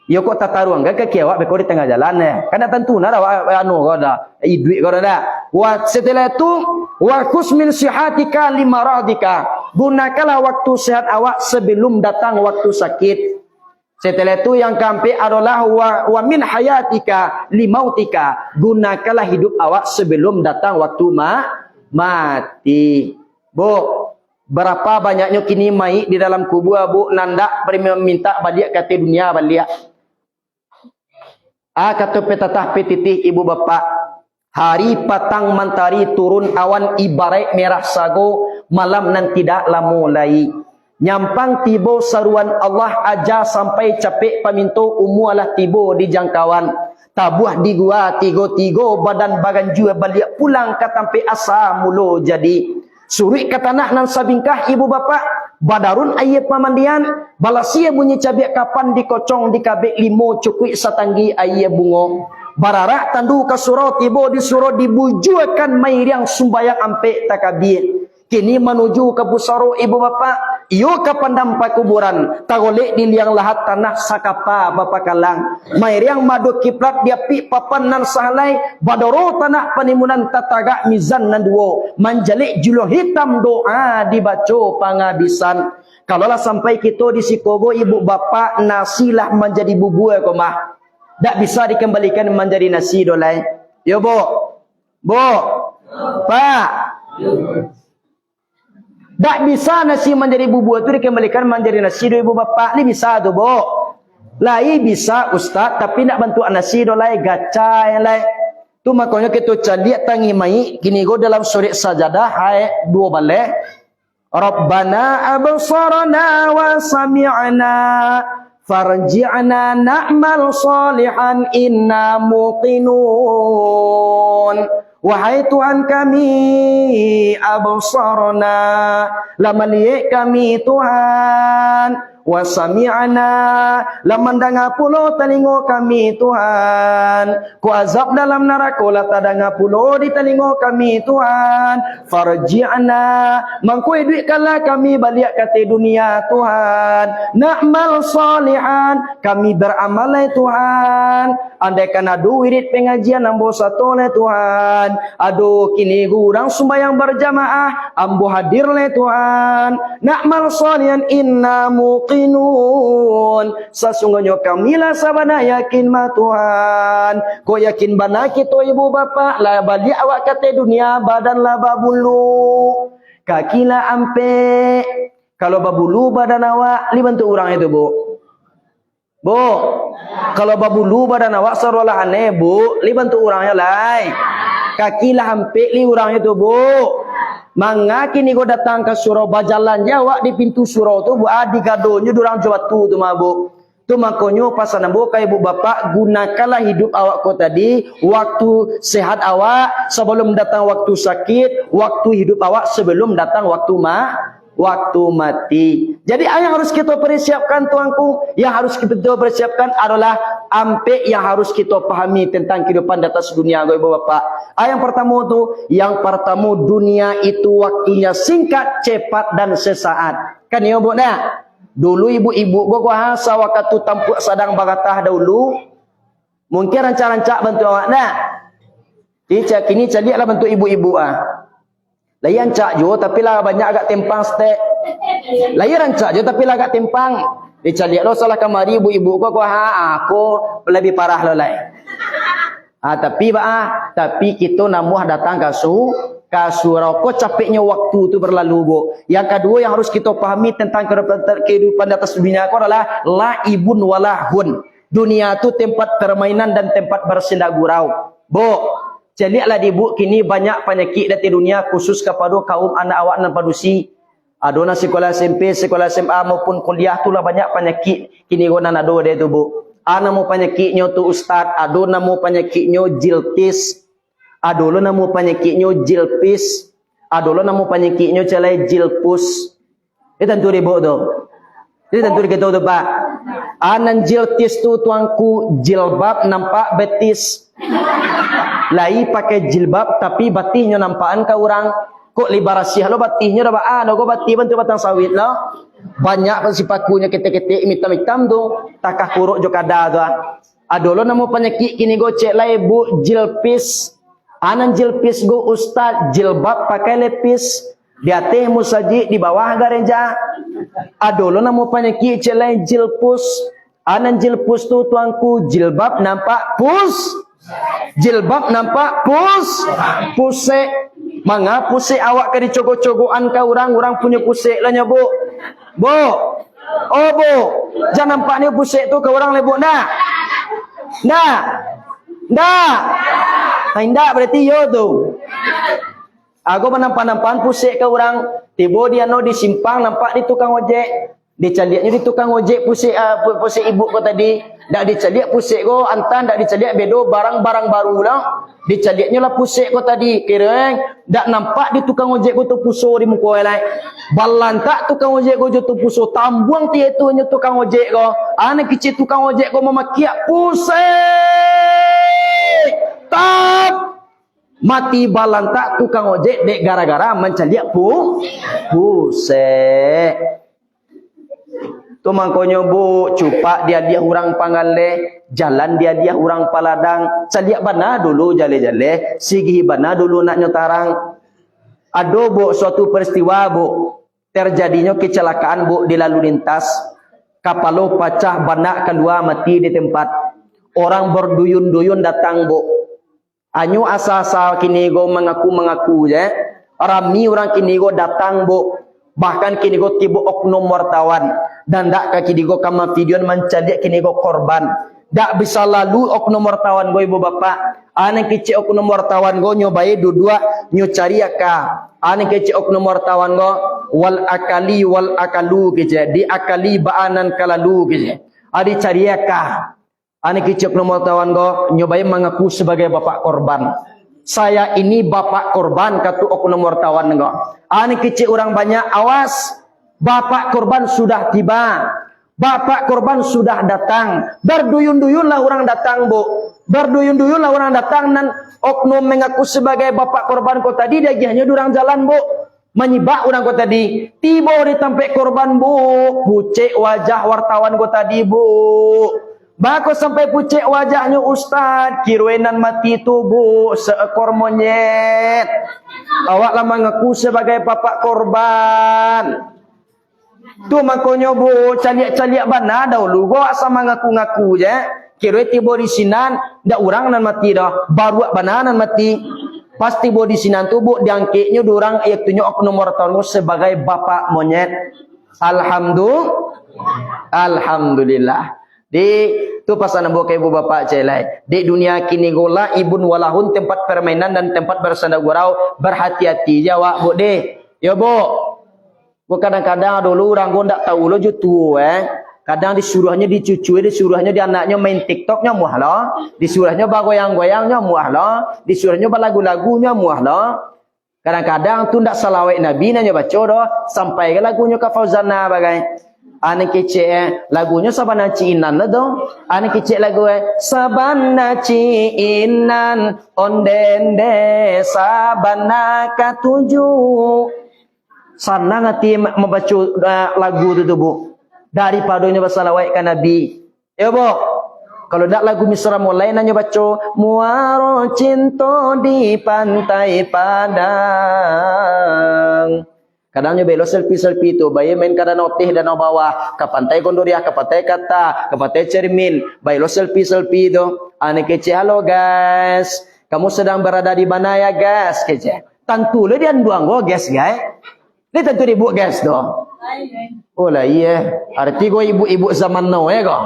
Yo kok tataruang ke kiawak beko di tengah jalan Kan tentu na anu kau dah. Duit kau dah. Wa setelah itu wa kusmin sihatika limaradika. Gunakanlah waktu sehat awak sebelum datang waktu sakit. Setelah itu yang keempat adalah wa min hayatika limautika. Gunakanlah hidup awak sebelum datang waktu mati. Bu, berapa banyaknya kini mai di dalam kubur bu nandak minta balik kata dunia balik. Kata petatah petitih ibu bapa. Hari patang mentari turun awan ibarat merah sago. Malam nan tidaklah mulai. Nyampang tibo seruan Allah aja sampai capek paminto umualah tibo di jangkauan. Tabuah di gua tigo-tigo badan bagan jua balik pulang ke tampe asa mulo jadi. Suri ke tanah nan sabingkah ibu bapa. Badarun ayat pamandian. Balasia bunyi cabiak kapan dikocong di kabek limo cukui satanggi ayat bungo. Bararak tandu ke surau tibo di surau dibujuakan mairiang sumbayang ampe takabir. Kini menuju ke Busaro ibu bapa. Iyo ke pandampai kuburan. Tagolek di liang lahat tanah sakapa bapa kalang. Mairiang madu kiplat dia pi papan nan sahalai. Badoro tanah panimunan tataga mizan nan duo. Manjalik juluh hitam doa dibaco pangabisan. Kalaulah sampai kita di Sikogo ibu bapa nasilah menjadi bubur komah. Tak bisa dikembalikan menjadi nasi dolai. Yo bo. Bo. Pak. Tak bisa nasi menjadi bubur itu dikembalikan menjadi nasi do ibu bapa. Ni bisa tu bo. Lai bisa ustaz tapi nak bantu nasi do lai gaca yang lai. Tu makanya kita cari tangi mai kini go dalam surat sajadah ayat 2 balik. Rabbana absarna wa sami'na farji'na na'mal salihan inna muqinun. Wahai Tuhan kami, absarna, la melihat kami Tuhan, wa sami'na, la mendengar pula telinga kami Tuhan, ku azab dalam neraka la terdengar pula di telinga kami Tuhan, farji'na, mangkui duitkanlah kami balik ke dunia Tuhan, na'mal salihan, kami beramal Tuhan, andai kena duit pengajian ambo satu Tuhan. Aduh kini gurang sembahyang berjamaah ambo hadir le Tuhan. Na'mal salihan inna muqinun. Sesungguhnya kamilah sabana yakin ma Tuhan. Ko yakin bana kita ibu bapa la balik awak kata dunia badan la babulu. Kaki la ampe. Kalau babulu badan awak li bantu orang itu bu. Bu. Kalau babulu badan awak sarolah aneh bu, li bantu orangnya lai. Kaki lah hampir li orang itu bu. Mangga kini go datang ke surau bajalan Jawa di pintu surau tu bu adi gadonya durang jawatu tu mah bu. Tu makonyo pasanan bu kai ibu bapak gunakanlah hidup awak ko tadi waktu sehat awak sebelum datang waktu sakit, waktu hidup awak sebelum datang waktu mati. Jadi yang harus kita persiapkan tuanku, yang harus kita persiapkan adalah ampe yang harus kita pahami tentang kehidupan di atas dunia ibu bapak. Yang pertama tu, yang pertama dunia itu waktunya singkat, cepat dan sesaat. Kan ya bu nak? Dulu ibu-ibu gua hasa waktu tampuk sadang bagatah dahulu. Mungkin rancak-rancak bantu awak nak. Kini caliaklah bantu ibu-ibu Layan cak jo tapi lah banyak agak tempang stek. Layan cak jo tapi lah agak tempang. Dicaliak lo salah kamari ibu-ibu ko aku lebih parah lo lai. Tapi kita namuh datang ke surau ko capeknya waktu tu berlalu bu. Yang kedua yang harus kita pahami tentang kehidupan di atas dunia ko adalah laibun walahun. Dunia tu tempat permainan dan tempat bersendak gurau. Bu, celiaklah di bu kini banyak penyakit di dunia khusus kepada kaum anak awak dan padusi. Adona sekolah SMP, sekolah SMA maupun kuliah tu lah banyak penyakit kini guna nado dia tu bu. Nama penyakitnya tu ustaz, adona nama penyakitnya jiltis, adolo nama penyakitnya jilpis, adolo nama penyakitnya celai jilpus. Itu tentu ribu tu. Itu tentu kita tu pak. Anan jiltis tu tuanku jilbab nampak betis. Lai pakai jilbab tapi batihnya nampakan ke orang. Kok libarasiah lo batihnya dah ba lo go batih bantu batang sawit lo. Banyak sipakunya ketik-ketik hitam-hitam tu. Takah kuruk jo kada tu. Adolo namo penyakit kini go cek lai bu jilpis. Anan jilpis go ustaz jilbab pakai lepis. Di atas musaji di bawah gareja. Adolo namo penyakit cek lai jilpus. Anan jilpus tu tuanku jilbab nampak pus. Jilbab nampak pus. Pusek. Manga pusek awak ke dicogok-cogokan ke orang punya pusek lah bu. Bu. Oh bu. Jangan nampak ni pusek tu ke orang lebuk dah. Dah. Dah. Tidak berarti yo tu. Aku menampak-nampak pusek ke orang. Tiba dia no disimpang nampak di tukang ojek. Dicaliaknya di tukang ojek pusek ibu ko tadi. Dak dicaliak pusek ko antan dak dicaliak bedo barang-barang baru lah. Dicaliaknya lah pusek ko tadi. Kira dak nampak di tukang ojek ko tu puso di muka lai. Balantak tukang ojek ko tu puso tambuang ti itu nya tukang ojek ko. Anak kecil tukang ojek ko memakiak pusek. Tap mati balantak tukang ojek dek gara-gara mencaliak pusek. Tu mangkonyo bu, cupak dia orang pangale, jalan dia orang paladang, caliak bana dulu jale-jale, sigi bana dulu nak nyotarang. Ado bu suatu peristiwa bu, terjadinya kecelakaan bu di lalu lintas, kapalo pecah bana keluar mati di tempat, orang berduyun-duyun datang bu, anyu asa-asa kini go mengaku je, rami orang kini go datang bu. Bahkan kini go tibu oknum wartawan dan dak kaki digo kama video mencaliak kini go korban. Dak bisa lalu oknum wartawan go ibu bapak. Ane kecil oknum wartawan go nyobai dua nyocari aka. Ane kecil oknum wartawan go wal akalu kecil di akali baanan kalalu kecil. Adi cari aka. Ane kecil oknum wartawan go nyobai mengaku sebagai bapak korban. Saya ini bapak korban kata oknum wartawan engkau. Anak kecil orang banyak awas. Bapak korban sudah tiba. Bapak korban sudah datang. Berduyun-duyunlah orang datang bu. Berduyun-duyunlah orang datang dan oknum mengaku sebagai bapak korban kau tadi dia hanya durang jalan bu. Menyibak orang kau tadi. Tiba di tempat korban bu. Pucek wajah wartawan kau tadi bu. Bako sampai pucek wajahnya ustaz, kirwenan mati tubuh seekor monyet. Awak lama mengaku sebagai bapak korban. Tu makonyo bu, caliak-caliak bana dahulu go sama ngaku-ngaku je. Kirwe tiba di sinan, dak orang nan mati dah. Baru bana nan mati. Pas tiba di sinan tu bu, diangkitnya durang ayat tunjuk oknum wartawan sebagai bapak monyet. Alhamdulillah. Di tu pasangan buka ibu bapak celai. Di dunia kini gola ibun walahun tempat permainan dan tempat bersandar gurau. Berhati-hati jawab bu deh. Ya bu. Bu kadang-kadang dulu orang gua tak tahu lo jutu Kadang disuruhnya dicucui, disuruhnya di anaknya main TikToknya muah lo. Disuruhnya bagoyang-goyangnya muah lo. Disuruhnya balagu-lagunya muah lo. Kadang-kadang tu ndak salawat Nabi nanya baca doh sampai ke lagunya ka Fauzana bagai. Ane kecek lagunya sabana ciinan lah dong. Ane kecek lagu sabana ciinan ondende sabana katuju. Sana ngati membaca lagu tu bu. Daripadanya bersalawat ke Nabi. Ya bu. Kalau tak lagu misra mulai nanya baca muaro cinta di pantai Padang. Kadangnya belo selfie tu, bayi main kada notih dan bawah, ke pantai Gondoria, ke pantai Kata, ke pantai Cermin, bayi lo selfie tu. Ane kece, halo guys, kamu sedang berada di mana ya guys? Kece, tentu le dia buang go guys guys. Ni tentu dibuat guys tu. Oh lah iya, arti go ibu-ibu zaman now ya go.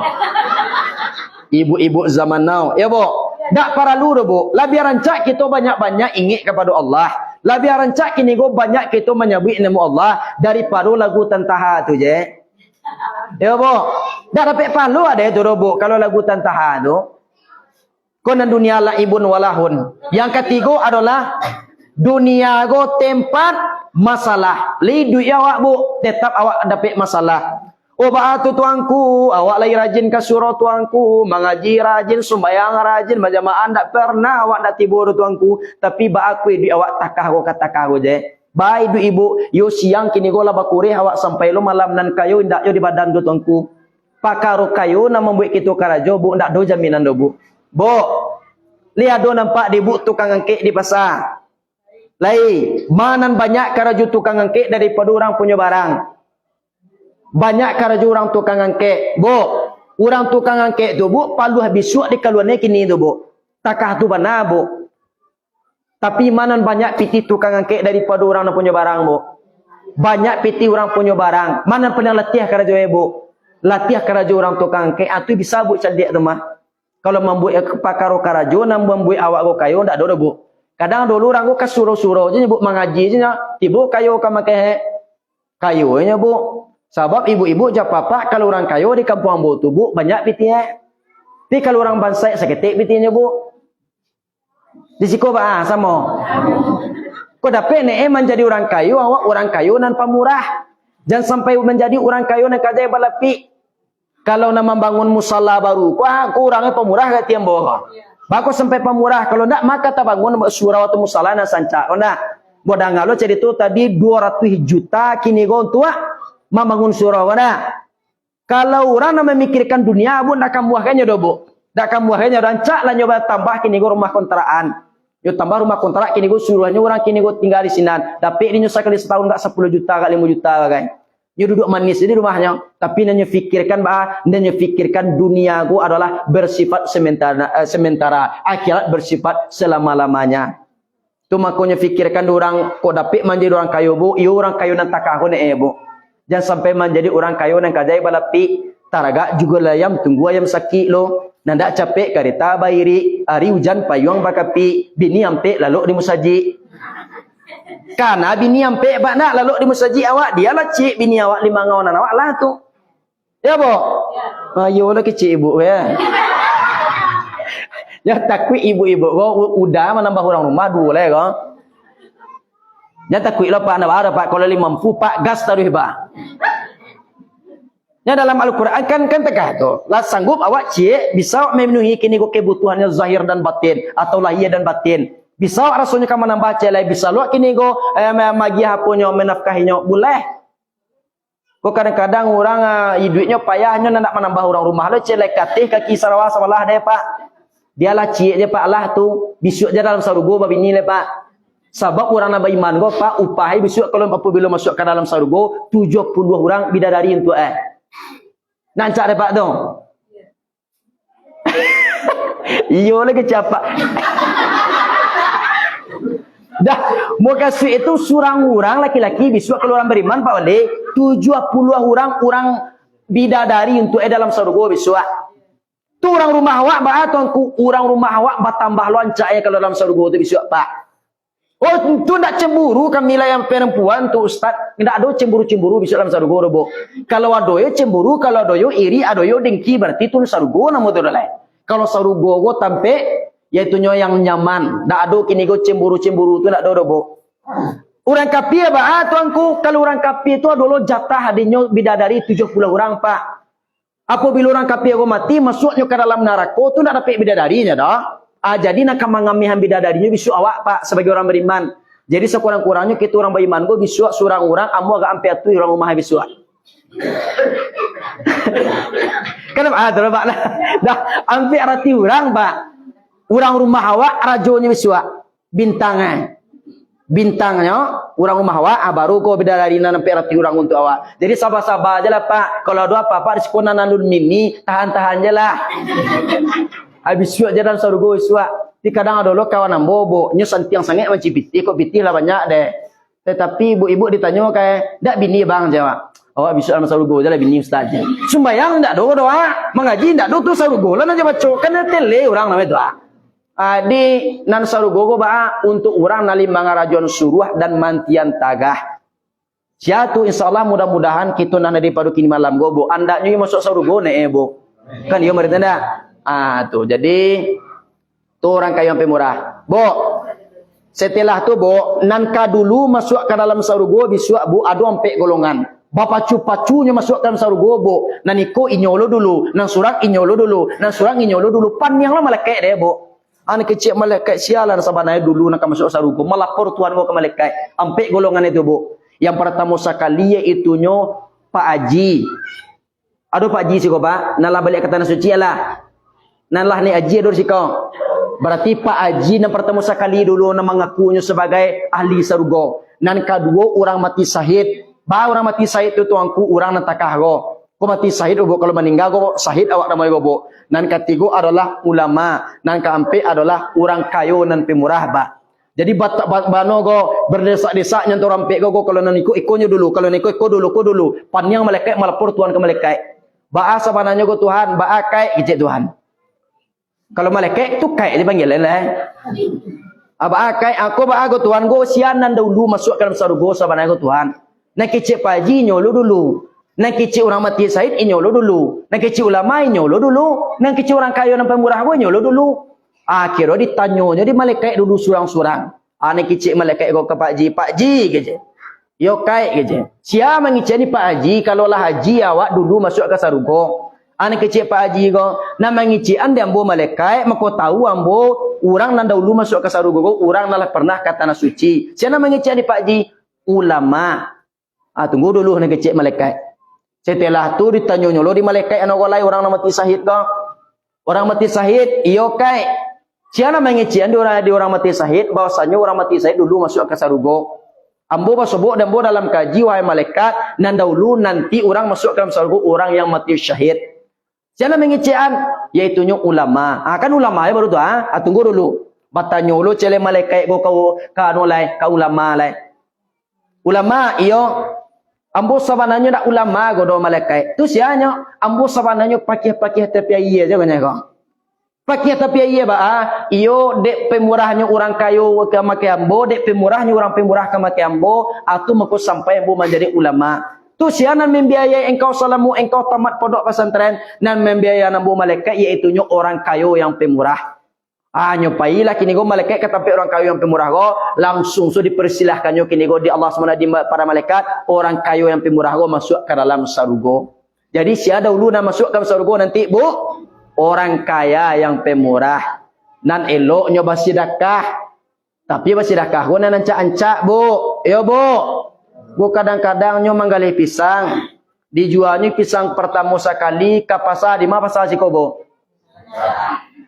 Ibu-ibu zaman now, ya bu. Tak para luru bu, lah biar rancak kita banyak-banyak ingat kepada Allah. Lah biar rancak kini go banyak kita menyebut nama Allah daripada lagu tantaha tu je. Ya bu, dah dapat palu ada itu bu. Kalau lagu tantaha tu, konan dunia la ibun walahun. Yang ketiga adalah dunia go tempat masalah. Li duit awak bu, tetap awak dapat masalah. Oh baatu tuangku, awak lagi rajin ke surau tuangku, mengaji rajin, sembahyang rajin, berjamaah tak pernah awak nak tidur tuangku, tapi ba aku di awak takah go kata kau je. Baik du ibu, yo siang kini go laba kureh awak sampai lo malam nan kayo indak yo di badan do tongku. Pakaro kayo na membuat kita karajo bu ndak do jaminan do bu. Bo, lihat do nampak di bu tukang angkek di pasar. Lai, manan banyak karajo tukang angkek daripada orang punya barang. Banyak karajo orang tukang angkek. Bo, orang tukang angkek tu bu palu habis suak di kaluannya kini tu bu. Takah tu bana bu. Tapi manan banyak piti tukang angkek daripada orang yang punya barang bu. Banyak piti orang punya barang. Mana pernah latih karajo ibu? Latih karajo orang tukang angkek. Itu bisa bu cerdik tu mah. Kalau membuat pakaro karajo, nam membuat awak go kayo ndak ada bu. Kadang dulu orang go kasuro-suro je bu mengaji je nya. Ibu kayo ka make kayo nya bu. Sebab ibu-ibu ja papa kalau orang kayo di kampung ambo tu bu banyak piti Tapi kalau orang bansai seketik pitinya bu. Di siko ba sama. Kau dapat menjadi orang kayu, awak orang kayu nan pamurah. Jangan sampai menjadi orang kayu nan kajai balapi. Kalau nak membangun musalla baru, kau orangnya pemurah ke tiang bawah. Baku sampai pemurah. Kalau nak maka tak bangun surau atau musalla nan sanca. Oh nak, bodang ngalo jadi tu tadi 200 juta kini kau tua membangun surau. Nah, kalau orang nak memikirkan dunia, bu nak kamuahnya do bu. Nak kamuahnya rancak lah nyoba tambah kini kau rumah kontrakan. Yo tambah rumah kontrak kini gue suruhnya orang kini gue tinggal di sini. Tapi ini nyusah kali setahun tak 10 juta kali 5 juta kan. Yo duduk manis di rumahnya. Tapi nanya fikirkan dunia gue adalah bersifat sementara. Akhirat bersifat selama-lamanya. Tu makanya fikirkan orang kok dapat menjadi orang kayu bu. Yo orang kayu nan takah aku bu. Jangan sampai menjadi orang kayu nan kajai balapi. Taraga juga layam tunggu ayam sakit lo. Nanda capek karita bayiri hari hujan payung bakapi bini ampe lalu di musaji. Karena bini ampe bakna lalu di musaji awak dia lah cik bini awak 5 ngawanan awak lah tu. Ya bo? Ya. Ayo lah kecik ibu ya. Ya takwi ibu-ibu kau udah menambah orang rumah dua lah kau. Ya takwi lah pak nak ada pak kalau 5 mampu pak gas taruh bah. Ya dalam Al-Quran kan tegak tu. Lah sanggup awak cik bisa memenuhi kini kebutuhannya zahir dan batin atau lahir dan batin. Bisa rasanya kamu nambah celai bisa lu kini go magi hapunya menafkahinya boleh. Kok kadang-kadang orang duitnya payahnya nak menambah orang rumah lo celai katih kaki Sarawak sawalah deh pak. Dialah cik je pak lah tu bisuk je dalam sarugo babi ni le pak. Sebab orang nak beriman go pak upahi bisuk kalau apabila masuk ke dalam sarugo 70 orang bidadari untuk Nancak dapat tu. Iyo lagi capak. Dah, mau kasih itu surang orang laki-laki bisa kalau orang beriman Pak Wali 70 orang bidadari untuk dalam surga bisa. Tu orang rumah awak ba tuanku, orang rumah awak bertambah loncak kalau dalam surga tu bisa Pak. Oh, tu nak cemburu kami lah yang perempuan tu Ustaz. Tidak ada cemburu-cemburu bisa dalam surga bu. Kalau ada yo cemburu, kalau ada yo iri, ada yo dengki berarti tu surga nama tu dah. Kalau surga go tampe yaitu yang nyaman. Tak ada kini go cemburu-cemburu tu tak ada bu. Orang kafir ba tuanku, kalau orang kafir tu adalah jatah hadinya bidadari 70 orang Pak. Apabila orang kafir go mati masuknya ke dalam neraka tu tak dapat bidadarinya dah. Jadi nak mengamihan bidadarinya bisu awak Pak sebagai orang beriman. Jadi sekurang-kurangnya kita orang beriman go bisu surang orang amu agak ampe atu orang rumah bisu. Kenapa ada Pak? Dah ampe rati orang Pak. Orang rumah awak rajonya bisu bintangnya. Bintangnya orang rumah awak baru ko bidadari nan ampe rati orang untuk awak. Jadi sabar-sabar ajalah Pak. Kalau ada apa-apa di sekolah nanun mini tahan-tahan ajalah. Habis suat jalan surga suat. Di kadang ada lo kawan bobo, nyo santiang sangat macam piti, kok piti lah banyak deh. Tetapi ibu-ibu ditanya kayak, "Dak bini bang?" jawab. "Awak bisa dalam surga jalan bini ustaz." Sembayang ndak doa, mengaji ndak do tu surga lah nak baca kan tele orang namanya doa. Di nan surga go ba untuk orang nalimbang rajon suruh dan mantian tagah. Siatu insyaallah mudah-mudahan kita nan daripada kini malam go bo andaknya masuk surga ne bo. Kan yo merita ndak? Tu jadi tu orang kayu sampai murah. Bo, setelah tu bo, nanka dulu masuk ke dalam surga bisua bu adu sampai golongan. Bapacu-pacunya masuk ke dalam surga bo. Naniko inyolo dulu, nang surang inyolo dulu, nang surang inyolo dulu. Pan yang lah malaikat deh bo. Anak kecil malaikat sialan sabananya dulu nak masuk sarugo. Melapor Tuhan go ke malaikat. Ampe golongan itu bu. Yang pertama sekali iaitunya Pak Haji. Aduh Pak Haji sih kau Pak. Nalah balik ke tanah suci lah. Nalah ni Haji aduh sih kau. Berarti Pak Haji yang pertama sekali dulu nama mengakunya sebagai ahli sarugo. Dan kedua orang mati syahid. Bah orang mati syahid itu tuanku orang nak takah go. Kau mati syahid bu kalau meninggal kau syahid awak nama bu. Dan ketiga adalah ulama. Dan keempat adalah orang kayu dan pemurah ba. Jadi bano go berdesak-desak nyantor orang pek go kalau nak ikutnya dulu. Kalau nak ikut dulu. Panjang malaikat melapor Tuhan ke malaikat. Ba sabananya go Tuhan, ba kai kecik Tuhan. Kalau malaikat tu kai dipanggil lah. Aba kai aku ba go Tuhan go sianan dulu masuk ke dalam surga sabananya go Tuhan. Nak kecik paji nyolo dulu. Nak kecil orang mati syahid nyolo dulu. Nak kecil ulama nyolo dulu. Nak kecil orang kaya dan pemurah nyolo dulu. Akhirnya ditanya di malaikat dulu surang-surang. Nak kecil malaikat go ke Pak Haji keje. Yo kai keje. Siapa mengiceni Pak Haji kalau lah haji awak dulu masuk ke surga. Anak kecil Pak Haji go nama ngicen ande ambo malaikat mako tahu ambo orang nan dulu masuk ke surga go orang nalah pernah ke tanah suci. Siapa mengiceni Pak Haji? Ulama. Tunggu dulu nak kecil malaikat. Setelah tu ditanya nyolo di malaikat anak walai orang nak mati syahid kau. Orang mati syahid, iyo kai. Siapa mengician di orang mati syahid bahwasanya orang mati syahid dulu masuk ke surga. Ambo basubuk dan ambo dalam kaji wahai malaikat nan dahulu nanti orang masuk ke dalam surga orang yang mati syahid. Siapa mengician? Yaitu ulama. Kan ulama ya baru tu tunggu dulu. Batanya ulu cele malaikat go kau anu lai, kau ulama lai. Ulama iyo ambo sabananya dak ulama godo malaikat. Tu sianya ambo sabananya pakih-pakih tapi iya je banyak kau. Pakih tapi iya ba iyo dek pemurahnya orang kayu ke make ambo, dek pemurahnya orang pemurah ke make ambo, atu mako sampai ambo menjadi ulama. Tu siana membiayai engkau salamu engkau tamat pondok pesantren dan membiayai ambo malaikat iaitu orang kayu yang pemurah. Nyopailah kini go malaikat kata orang kayu yang pemurah go langsung dipersilahkannya kini go di Allah SWT para malaikat orang kayu yang pemurah go masuk ke dalam surga. Jadi siapa dahulu nak masuk ke surga nanti bu orang kaya yang pemurah nan eloknya bersedekah. Tapi bersedekah go nan ancak-ancak bu. Yo bu. Bu kadang-kadangnya manggali pisang. Dijualnya pisang pertama sekali ke pasar di mana pasar siko bu?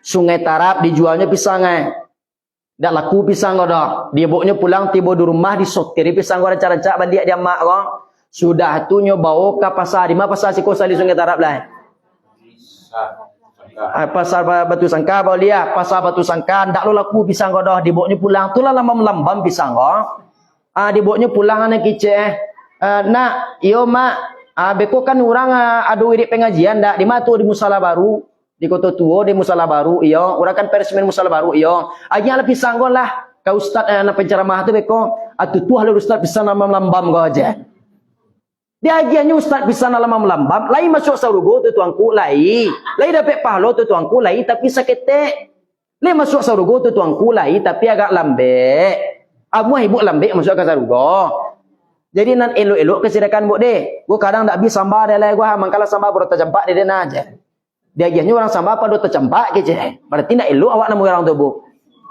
Sungai Tarap dijualnya pisang dak laku pisang godo. Dia boknya pulang tiba di rumah disotiri pisang godo cara-cara bandia dia mak go. Sudah tu nyo bawa ke pasar di mana pasar siko sali Sungai Tarap lah. Pasar Batu Sangka bawa dia, pasar Batu Sangka ndak lo laku pisang godo. Dia boknya pulang tu lah lambam-lambam pisang go. Dia boknya pulang anak kicik nak iyo mak beko kan orang adu wirid pengajian dak di mana tu di musala baru. Di Kota Tua di Musala Baru iyo orang kan persmen Musala Baru iyo aja lah pisang go lah ka ustaz anak penceramah tu beko atu tu halu ustaz pisang lambam go aja dia agiannya ustaz pisang lambam lain masuk surga tu tuanku lain dapat pahala tu tuanku lain tapi sakete lain masuk surga tu tuanku lain tapi agak lambek ibu lambek masuk ke surga. Jadi nan elok-elok kesedakan bu deh gua kadang tak bisa sambal dia lah gua mangkala sambal baru terjempak dia aja. Dia akhirnya orang sambal pada tercempak ke je. Berarti nak elok awak nama orang tu bu.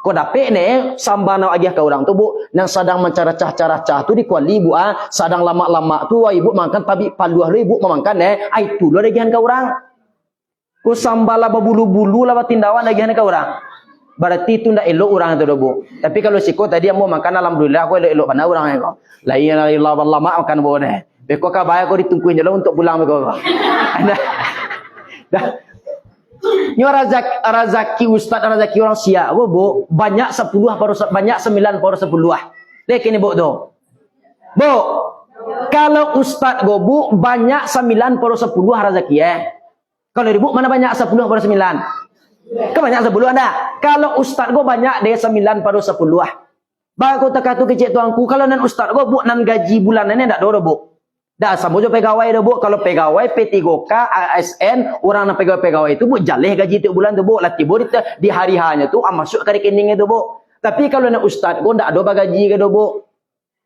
Kau dapat ni sambal nak agih ke orang tu bu. Yang sedang mencaracah-caracah tu di kuali bu sedang lama-lama tu ibu makan tapi paluah lu ibu memakan itu lu agihan ke orang. Kau sambal lah bulu-bulu lah tindawan agihan ke orang. Berarti itu nak elok orang tu bu. Tapi kalau siko tadi yang mau makan alhamdulillah aku elok mana orang ni kau. Lain lama makan bu ni. Beko kabaya kau ditungguin je lah untuk pulang beko. Dah. Nyo razaki ustaz razaki orang sia bu banyak 10 banyak 9 por 10 lek ini bu do bu kalau ustaz go bu banyak 9 por 10 rezeki kalau ibu mana banyak 10 por 9 ke banyak 10 anda kalau ustaz go banyak dia 9 por 10 baku takatu kecik tuanku kalau nan ustaz go bu nan gaji bulanan ni ndak do bu. Dah sama je pegawai dah bu. Kalau pegawai P3K, ASN, orang nak pegawai itu bu jaleh gaji tiap bulan tu bu. Lati bu di hari-harinya tu masuk ke rekening itu bu. Tapi kalau nak ustaz pun tak ada gaji ke bu.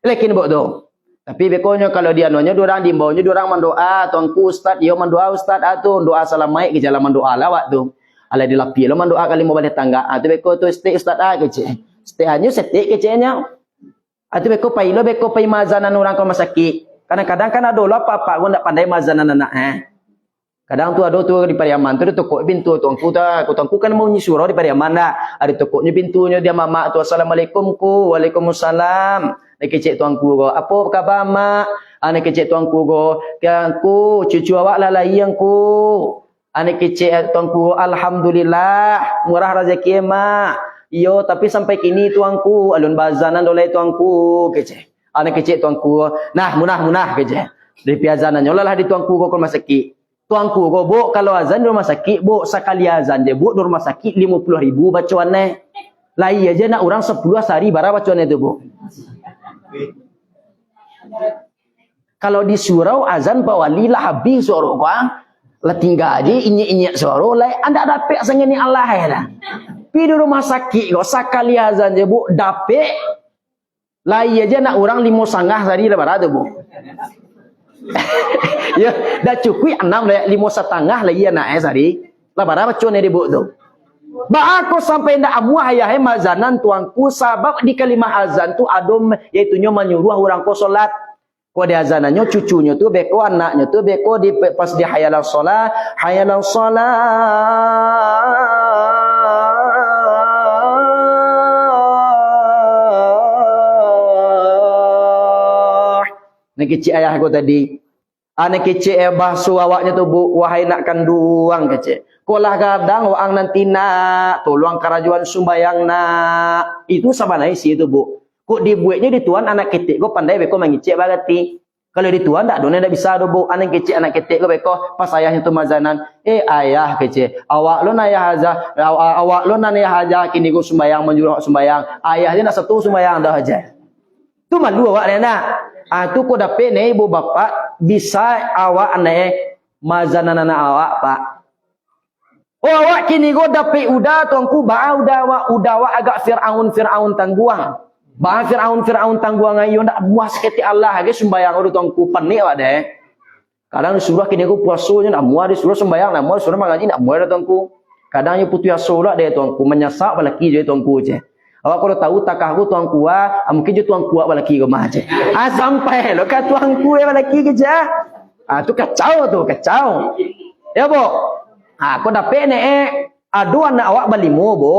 Lekin bu tu. Tapi bekonya kalau dia nonya orang dimbaunya orang mendoa tuanku ustaz, yo mendoa ustaz atu doa salam baik ke jalan mendoa lah waktu. Ala dilapi lo mandoa kali mau balik tangga. Tu beko tu stay ustaz kece. Stay hanya stay kecenya. Tu beko pai lo beko pai mazanan orang kau masakit. Kadang-kadang kan ada lo apa-apa gua ndak pandai mazanan anak Kadang tu ada tu di Pariaman tu ada tokok pintu tuangku kan mau nyuruh di Pariaman dah. Ada tokoknya pintunya dia mama tu assalamualaikum ku waalaikumsalam. Nak kecek tuangku go. Apa khabar mak? Anak kecek tuangku go. Kianku cucu awak lah yang ku. Anak kecek tuangku alhamdulillah murah rezeki mak. Yo tapi sampai kini tuangku alun bazanan dolai tuangku kecek. Anak kecek tuangku. Nah munah kecek. Dari piazanan nyolalah di tuangku go ke rumah sakit. Tuangku go bo kalau azan di rumah sakit bo sekali azan je bo di rumah sakit 50.000 bacaannya. Lai aja nak orang 10 sehari bara bacaannya tu bo. Kalau di surau azan Pak Wali lah habis suara gua. Lah tinggal aja inyek-inyek suara lai anda dapat sangat ni Allah ya dah. Pi di rumah sakit go sekali azan je bo dapat. Lai aja nak orang 5,5 sehari lah bara tu bo. Ya, dah cukup 5,5 lah iya nak sehari. Lah bara bacon ni dibu tu. Ba aku sampai ndak amu ayah mazanan tuangku sebab di kalimah azan tu adom iaitu nya menyuruh orang ko solat. Ko di azanannya cucunya tu beko anaknya tu beko di pas di hayalan solat, hayalan Nak kecik ayah aku tadi. Anak kecik basuh awaknya tu bu, wahai nak kanduang kecik. Kolah kadang wang nanti nak tolong kerajuan sumbayang nak. Itu sama naik sih itu bu. Kok dibuatnya di tuan anak kecik kok pandai beko mengicik bagati. Kalau di tuan tak dona dak bisa do bu. Anak kecik kok beko pas ayahnya tu mazanan. Ayah kecik, awak lo na ayah aja, awak lo na ayah aja kini go sumbayang menjuruh sumbayang. Ayah dia nak satu sumbayang dah aja. Tu malu awak ni nak. Tu kau dapat ni ibu bapa bisa awak ni mazanan anak awak pak. Oh awak kini kau dapat udah tuanku bah udah awak agak Fir'aun tangguang. Bah Fir'aun tangguang ayo ndak muas keti Allah ke sembayang udah tuanku panik awak deh. Kadang suruh kini kau puasanya nak muas disuruh sembayang nak muas suruh mengaji nak muas tuanku. Kadang you putu asolah deh tuanku menyasak balaki je tuanku je. Awak kalau tahu takahku tuang kuat, mungkin je tuang kuat balaki ke mah je. Sampai lo kat tuang kuat balaki ke je. Tu kacau. Ya bo. Kau dapat ni adu anak awak balimo bo.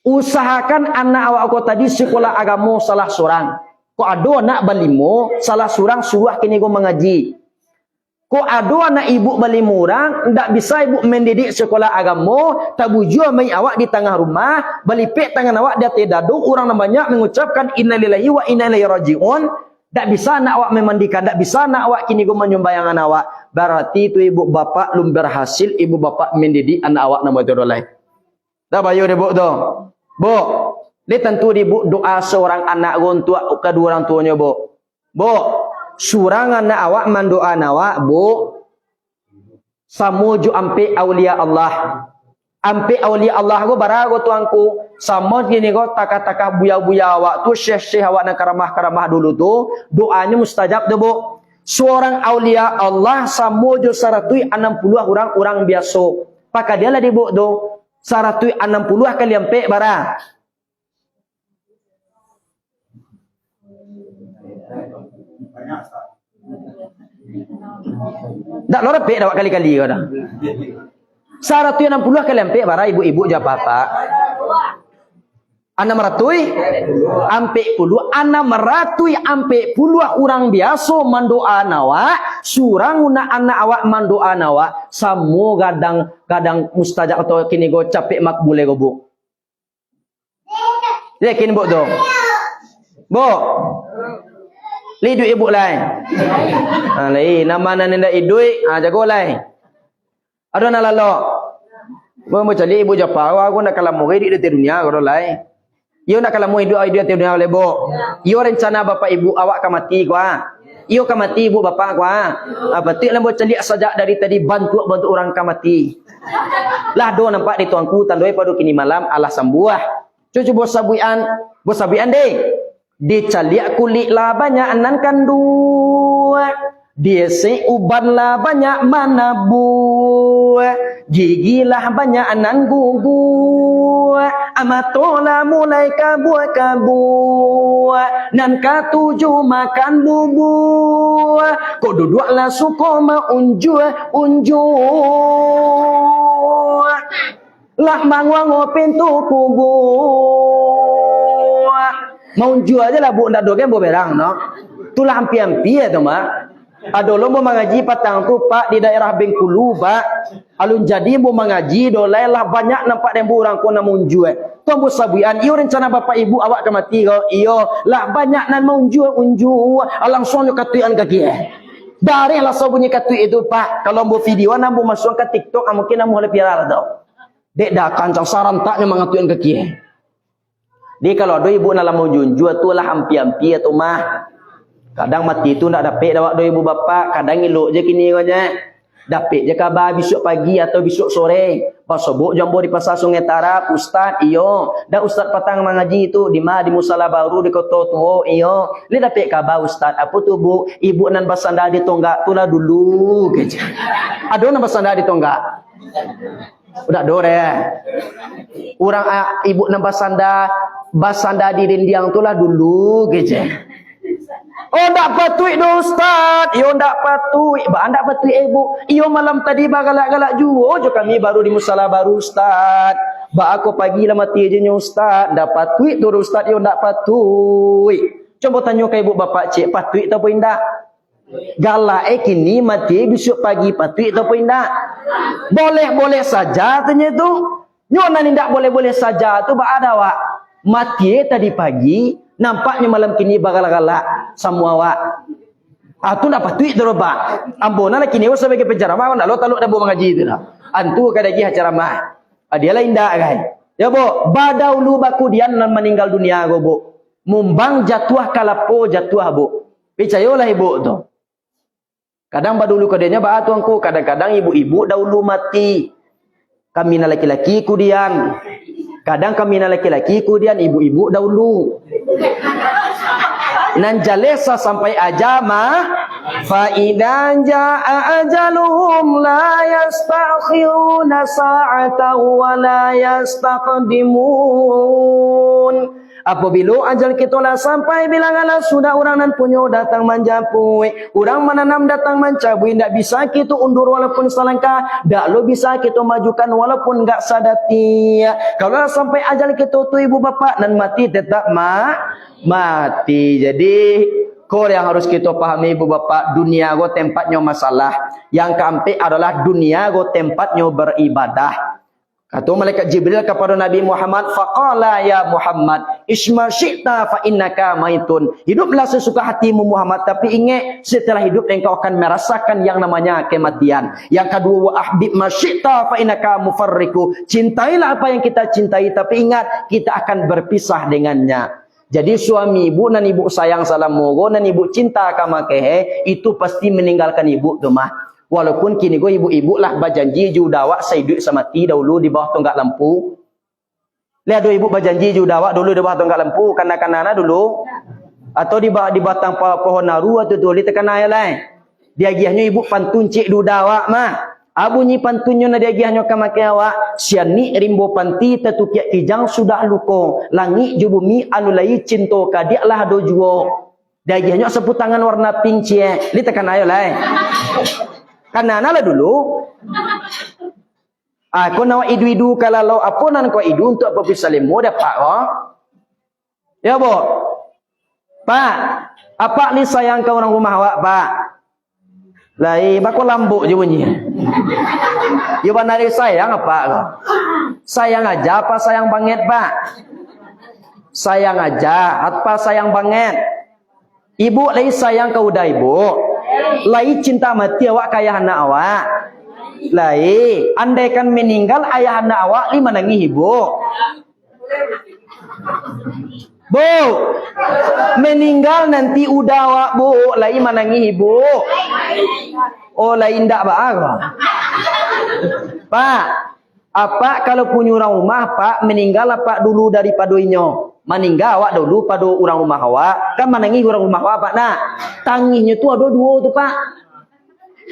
Usahakan anak awak kau tadi sekolah agama salah seorang. Kau adu anak balimo salah seorang suruh kini kau mengaji. Kau adu anak ibu balimo orang, ndak bisa ibu mendidik sekolah agama, tabuju mai awak di tengah rumah, balipek tangan awak di atas dadu, orang banyak mengucapkan innalillahi wa inna ilaihi rajiun. Ndak bisa anak awak memandikan, ndak bisa anak awak kini go menyembayangan awak. Berarti itu ibu bapa belum berhasil ibu bapa mendidik anak awak nama dolai. Dah bayu debu tu. Bu, dia tentu ibu doa seorang anak gontua kedua orang tuanya bu. Bu, surangan na awak mandoa nawak bu samuju ampe aulia Allah go barago tuangku samo gini go taka buya awak tu syekh awak nak karamah dulu tu doanya mustajab tu bu seorang aulia Allah samuju saratui 60 orang biasa maka dia lah dibu tu saratui 60 kali ampe bara. Tak lorap pek dah kali-kali kau dah. 160 kali ampe bara ibu-ibu je apa-apa. 600 ampe puluh orang biasa mandoa nawa surang una anak awak mandoa nawa samu kadang mustajab atau kini go capek makbule go bu. Yakin bu tu. Bu. Li duit ibu lain. Lain nama nanda idui, jago lain. Ada nak lalu. Mau cari ibu japa, aku nak kalau mau hidup di dunia kalau lain. Iyo nak kalau mau hidup di dunia boleh bo. Iyo rencana bapa ibu awak akan mati gua. Iyo akan mati ibu bapa gua. Betul lah mau cari saja dari tadi bantu orang akan mati. Lah do nampak di tuangku tandoi pada kini malam Allah sembuh. Cucu bos sabuan deh. Dicaliak kulit lah banyak anan kan dua Dia si ubanlah banyak manabu, gigilah banyak nan gugu, amatola mulai kabu, nan katuju makan bubu, kau duduklah suko unju, lah mangwango pintu kubu, mau unju aja lah bu, ndak dogen bu berang no, tulah hampir-hampir tu mah. Ada lomba mengaji patang tu pak di daerah Bengkulu pak. Alun jadi mau mengaji dolai lah banyak nampak dembu orang ko namunju. Tombo sabuan iyo rencana bapak ibu awak ke mati ko iyo lah banyak nan unju langsung yo katuan kaki. Dari lah sabunyi katu itu pak. Kalau mau video nambu masuk ke TikTok mungkin nambu lebih viral tau. Dek dah kancang saran taknya mengatuan kaki. Di kalau do ibu nalam unju tu lah hampir-hampir tu mah. Kadang mati tu nak dapat dawak do ibu bapa, kadang elok je kini konya. Dapat je khabar besok pagi atau besok sore. Pas sobok jambo di pasar Sungai Tarap, ustaz iyo. Dah ustaz patang mengaji tu di mana di musala baru di Kota Tua iyo. Li dapat khabar ustaz, apa tu bu? Ibu nan basanda di tonggak tu lah dulu keje. Ada nan basanda di tonggak. Udah dore ya. Orang ibu nan basanda di dendiang tu lah dulu keje. Oh ndak patui do ustaz. Iyo ndak patui. Ba ndak patui ibu. Iyo malam tadi ba galak-galak juo jo kami baru di musala baru ustaz. Ba aku pagi lah mati aja nya ustaz. Ndak patui do ustaz iyo ndak patui. Coba tanya ke ibu bapak cik patui atau indak? Galak kini mati besok pagi patui atau indak? Boleh-boleh saja tanya tu. Nyo nan ndak boleh-boleh saja tu ba ada wak. Mati tadi pagi nampaknya malam kini bagala-gala semua awak. Tu nak patui tu pak. Ambona lah kini awak sebagai penceramah nak lo taluk dah buat mengaji tu dah. Antu kada lagi ceramah. Dia lah indah kan. Ya bu, badaulu baku dian nan meninggal dunia go bu. Mumbang jatuh kalapo jatuh bu. Percayalah ibu tu. Kadang badulu kadanya ba tuangku, kadang-kadang ibu-ibu dahulu mati. Kami na laki-laki kudian. Kadang kami na laki-laki kudian ibu-ibu dahulu. Nan jalesa sampai ajama fa idan jaa ajaluhum la yastakhiruna sa'atan wa la yastaqdimun. Apabila ajal kita lah sampai bilanganlah sudah orang nan punya datang menjapui, orang menanam datang mencabui, tidak bisa kita undur walaupun selangkah, tidak lo bisa kita majukan walaupun enggak sadati. Kalau sampai ajal kita tu ibu bapa nan mati tetap mati. Jadi kau yang harus kita pahami ibu bapa, dunia go tempatnya masalah. Yang keempat adalah dunia go tempatnya beribadah. Kata malaikat Jibril kepada Nabi Muhammad, faqala ya Muhammad, isma syi'ta fa innaka maitun. Hiduplah sesuka hatimu Muhammad, tapi ingat setelah hidup engkau akan merasakan yang namanya kematian. Yang kedua, wa ahbib ma syi'ta fa innaka mufarriqu. Cintailah apa yang kita cintai, tapi ingat kita akan berpisah dengannya. Jadi suami ibu dan ibu sayang salam mogo dan ibu cinta kama kehe itu pasti meninggalkan ibu tu mah. Walaupun kini go ibu-ibu lah berjanji judawak saiduk sama ti dahulu di bawah tonggak lampu. Lihat do ibu berjanji judawak dulu di bawah tonggak lampu kanak-kanana dulu. Atau di batang pohon naru atau tu li tekan ayah lain. Dia giahnya ibu pantun cik judawak mah. Abunyi pantunnya na dia giahnya kama kewa. Siani rimbo panti tetukiak kijang sudah luko. Langit ju bumi anu lai cinto kadiak lah do juo. Dia giahnya seputangan warna pink cie. Li tekan ayah lain. Kanana lah dulu. Aku nawa idu-idu kalau apa nan kau idu untuk apa pisalimu dapat oh. Ya bu. Pak, apa ni sayang kau orang rumah awak pak? Lai bako lambuk je bunyi. Ya benar sayang apa kau? Sayang aja apa sayang banget pak? Sayang aja apa sayang banget? Ibu lai sayang kau dah ibu. Lai cinta mati awak kaya anak awak. Lai andaikan meninggal ayah anak awak li menangi ibu. Bu, meninggal nanti udah awak bu, lai menangi ibu. Oh lain ndak baak. Pak, apa kalau punya orang rumah pak meninggal apa dulu daripada inyo? Meninggal awak dulu pada orang rumah awak kan menangi orang rumah awak pak nak. Tanginya tu ada dua tu pak.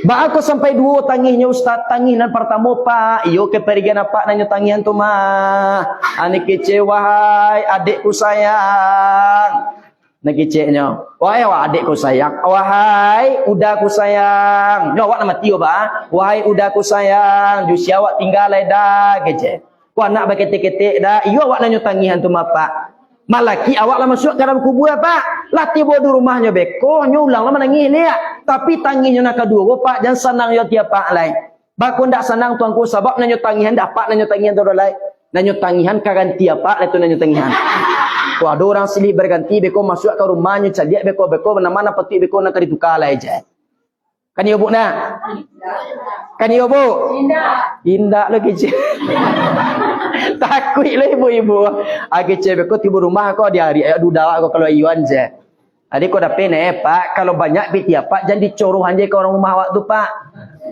Ba aku sampai dua tangihnya Ustaz, tangihan pertama Pak. Iyo keperigan apa nanya tangihan tu mah. Ani kece wahai adikku sayang. Nak keceknya. Wahai adikku sayang. Wahai udahku sayang. Yo awak nama tio ba. Wahai udahku sayang. Jusi awak tinggal dah kece. Ku anak bakete-kete dah. Iyo awak nanya tangihan tu mah Pak. Malaki awak lah masuk ke dalam kubur Pak. Lah tiba di rumahnya beko nyulang lah menangis lihat. Tapi tanginya nak kedua Pak jangan senang yo tiap Pak lain. Baku ndak senang tuanku sebab nanyo tangihan dapat nanyo tangihan tu lain. Nanyo tangihan kaganti Pak itu nanyo tangihan. Wah ada orang silih berganti beko masuk ke rumahnya caliak beko mana-mana petik beko nak ditukar lah aja. Kan yo bu nak? Kan yo bu? Indah lo kecil. Takut lah ibu-ibu. Kecil beko tiba rumah kau di hari ayat duda kau kalau iwan je. Adik kau dah pene Pak. Kalau banyak piti Pak jangan dicoroh aja ke orang rumah awak tu Pak.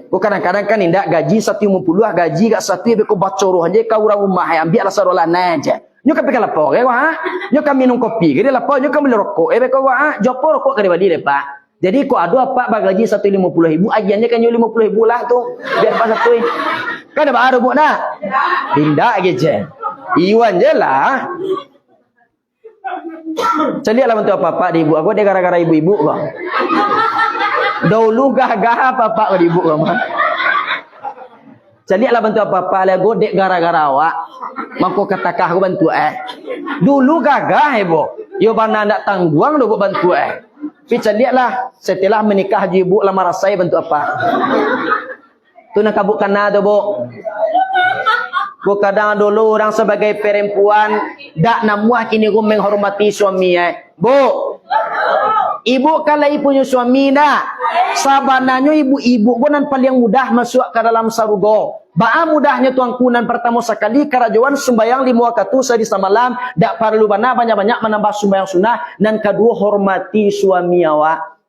Kau kadang-kadang kan indak gaji 150 gaji kat satu beko bacoroh aja ke orang rumah ambil lah sarolan aja. Nyo kan pegang lapor ke wah. Nyo kan minum kopi ke dia lapor nyo kan beli rokok beko wah. Jopo rokok ke dia Pak. Jadi kok ada apa bagaji 150.000 ajiannya kan 50.000 lah tu. Biar pas satu. Kan ada baru bu nak? Tindak gitu. Iwan je lah. Celiaklah bantu apa-apa di ibu aku dia gara-gara ibu-ibu kok. Dahulu gagah apa-apa di ibu kamu. Celiaklah bantu apa-apa lah godek gara-gara awak. Mangko katakah aku bantu Dulu gagah ibu. Yo bana ndak tangguang do bantu Pica lihatlah setelah menikah ibu lama rasai bantu apa? Tu nak kabutkan nado bu. Bu kadang dulu orang sebagai perempuan dak namuah kini ku menghormati suami Bu. Ibu kalau punya suami dah. Sabananya ibu-ibu bukan paling mudah masuk ke dalam surga. Ba'a mudahnya tuangkunan pertama sekali kerajaan sembayang 5 waktu sehari semalam dak perlu banyak-banyak menambah sembayang sunnah dan kedua hormati suami awak.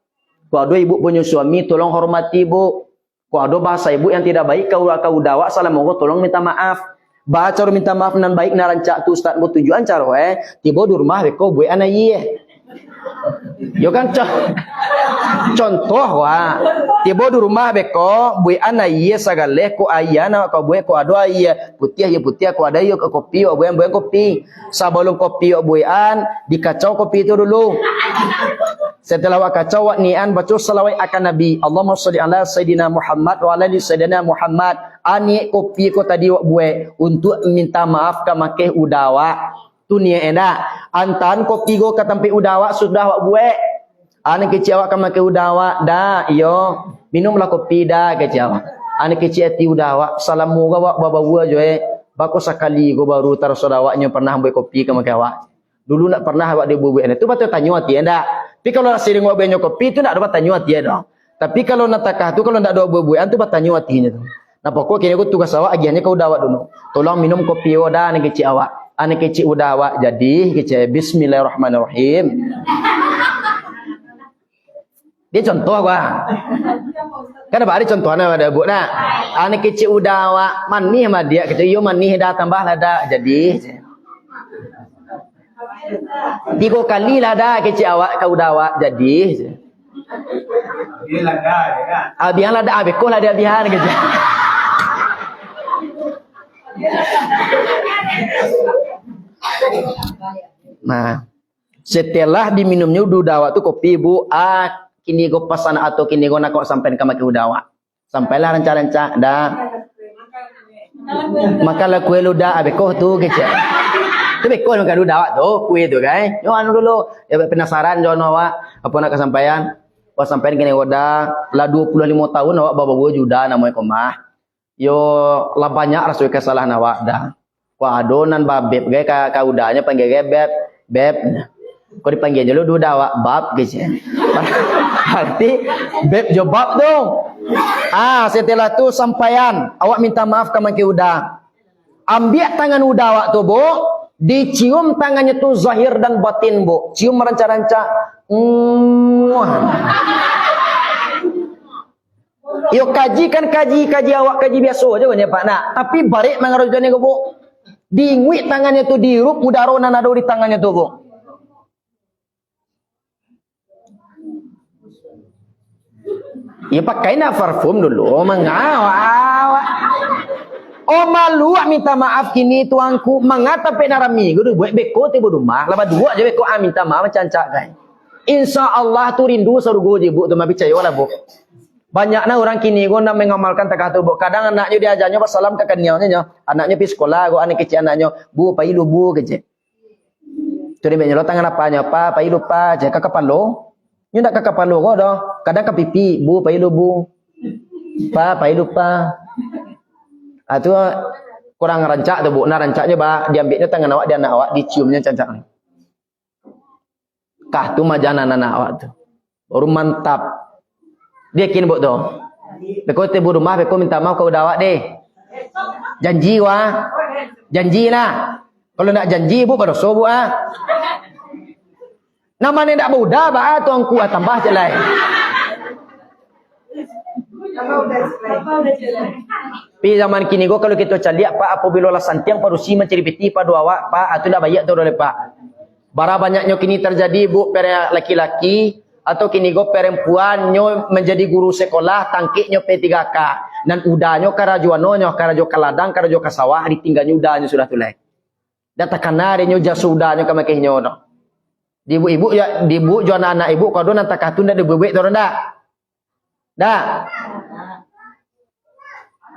Kalau ibu punya suami tolong hormati ibu. Kalau ada bahasa ibu yang tidak baik kau dawak salam moga tolong minta maaf. Baca minta maaf nan baik na rancak tu ustaz bu tujuan cara tiba di rumah beko buat anak ye. Yo kan contoh wah tiba di rumah beko buat anak ye sagale ko ayana ko buat ko ado ye putih ko ada yo kopi yo buat kopi sebelum kopi yo buatan dikacau kopi itu dulu. Setelah wak kacau wak nian baca salawat akan Nabi. Allahumma shalli ala Sayyidina Muhammad wa ala Sayyidina Muhammad. Ani kopi ko tadi wak buat untuk minta maaf ka makeh udawa. Tu ni enda. Antan kopi go ka tampi udawa sudah wak buat. Ani kecil awak ka makeh udawa dah yo. Minumlah kopi dah kecil awak. Ani kecil ati udawa salamu ga wak baba gua jo bako sekali go baru tar sodawaknya pernah buat kopi ka makeh awak. Dulu nak pernah awak dia buat itu betul tanya hati enda. Tapi kalau sering awak banyak kopi itu nak dapat tanya hati dah. Tapi kalau nak takah tu kalau nak ada buat tu dapat tanya hatinya tu. Nah pokok kini aku tugas awak agiannya kau dawat dulu. Tolong minum kopi dah anak kecil awak. Anak kecil udah awak jadi kecil bismillahirrahmanirrahim. Dia contoh gua. Kan ada contohnya ada bu nak. Anak kecil udah awak manih sama dia kecil yo manih dah tambah lah dah jadi. 3 kali lah dah kecil awak kau dawak jadi. Biarlah dah kan. Biarlah dah bekoh lah dia biar kecil. Nah, setelah diminumnya udah dawak tu kopi bu kini go pasan atau kini go nak kau sampai ke maki udawa. Sampailah rancak-rancak dah. Makalah kue lu dah bekoh tu kecil. Tapi kau nak kadu dawat tu kue tu kan. Yo anu dulu ya penasaran jono awak apa nak kesampaian. Pas sampai kene wadah lah 25 tahun awak baba gua juda namanya komah. Yo lah banyak rasul kesalahan awak dah. Wah adonan babeb ge ka udahnya panggil ge beb. Kau dipanggil dulu duda awak bab gitu. Berarti beb jawab dong. Setelah tu sampaian awak minta maaf ke maki udah. Ambil tangan udah awak tu bu. Dicium tangannya tuh zahir dan batin bu. Cium meranca-ranca. Yo kaji awak kaji biasa aja kan ya Pak nak. Tapi balik mengarujane bu. Diingwi tangannya tuh dirup udara nanado di tangannya tuh bu. Ya pakai na parfum dulu, mengawak. Oh malu minta maaf kini tuanku mengata pe narami gudu buat beko te bodu mah laba dua je beko minta maaf cancak kai. Insyaallah tu rindu surga je bu tu mah percaya lah bu. Banyaknya orang kini guna mengamalkan takah tu bu. Kadang anaknya diajarnya wassalam ke kanianya anaknya pergi sekolah go anak kecil anaknya bu pai lu bu keje. Tu dia lo tangan apanya pa pai lu pa je ka kapalo. Nyu ndak ka kapalo go do. Kadang ka pipi bu pai lu bu. Pa pai lu pa. Itu kurang rancak tu bu. Nah rancaknya bah diambilnya tangan awak dia anak awak diciumnya cancak. Kah tu majanan anak awak tu. Baru mantap. Dia kini bu tu. Beko te bu rumah beko minta maaf kau dawak deh. Janji wah. Janji lah. Kalau nak janji bu baru so bu ah. Namanya nak budak bah tuang kuah tambah je lah. Pi zaman kini go kalau kita caliak pak apabila lah santiang parusi menceripiti pada awak pak atau dah banyak tu oleh pak. Bara banyaknya kini terjadi bu pere laki-laki atau kini go perempuan nyo menjadi guru sekolah tangkiknya P3K dan udahnya karajuano nyo karajo kaladang karajo kasawah ditinggalnya udahnya sudah tulai. Datakan nyo jasudahnya kamakehnya no. Di ibu-ibu ya di ibu jo anak ibu kado nan takatun dah dibebek tu ndak. Dah.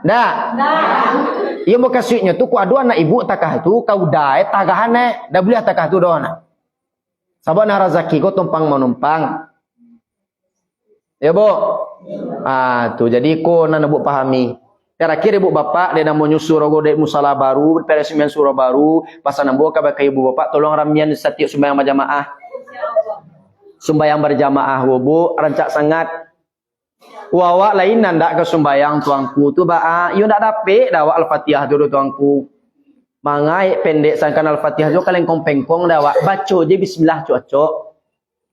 Dah. Ia mau kasihnya tu ku adu anak ibu takah tu kau dah tagahan dah boleh takah tu dona. Sabab na rezeki ko tumpang menumpang. Ya bu. Tu jadi ko nan bu pahami. Terakhir ibu bapak dia nak menyusul rogo dek musala baru, peresmian surau baru, pasal nambo ka ibu bapak tolong ramian setiap sembahyang berjamaah. Sembahyang berjamaah bu rancak sangat. Wawa lain ndak ke sembahyang tuangku tu ba yo ndak dapat dah al-Fatihah dulu tuangku. Mangai pendek sangkan al-Fatihah jo kaleng kompengkong dah baca je bismillah cocok.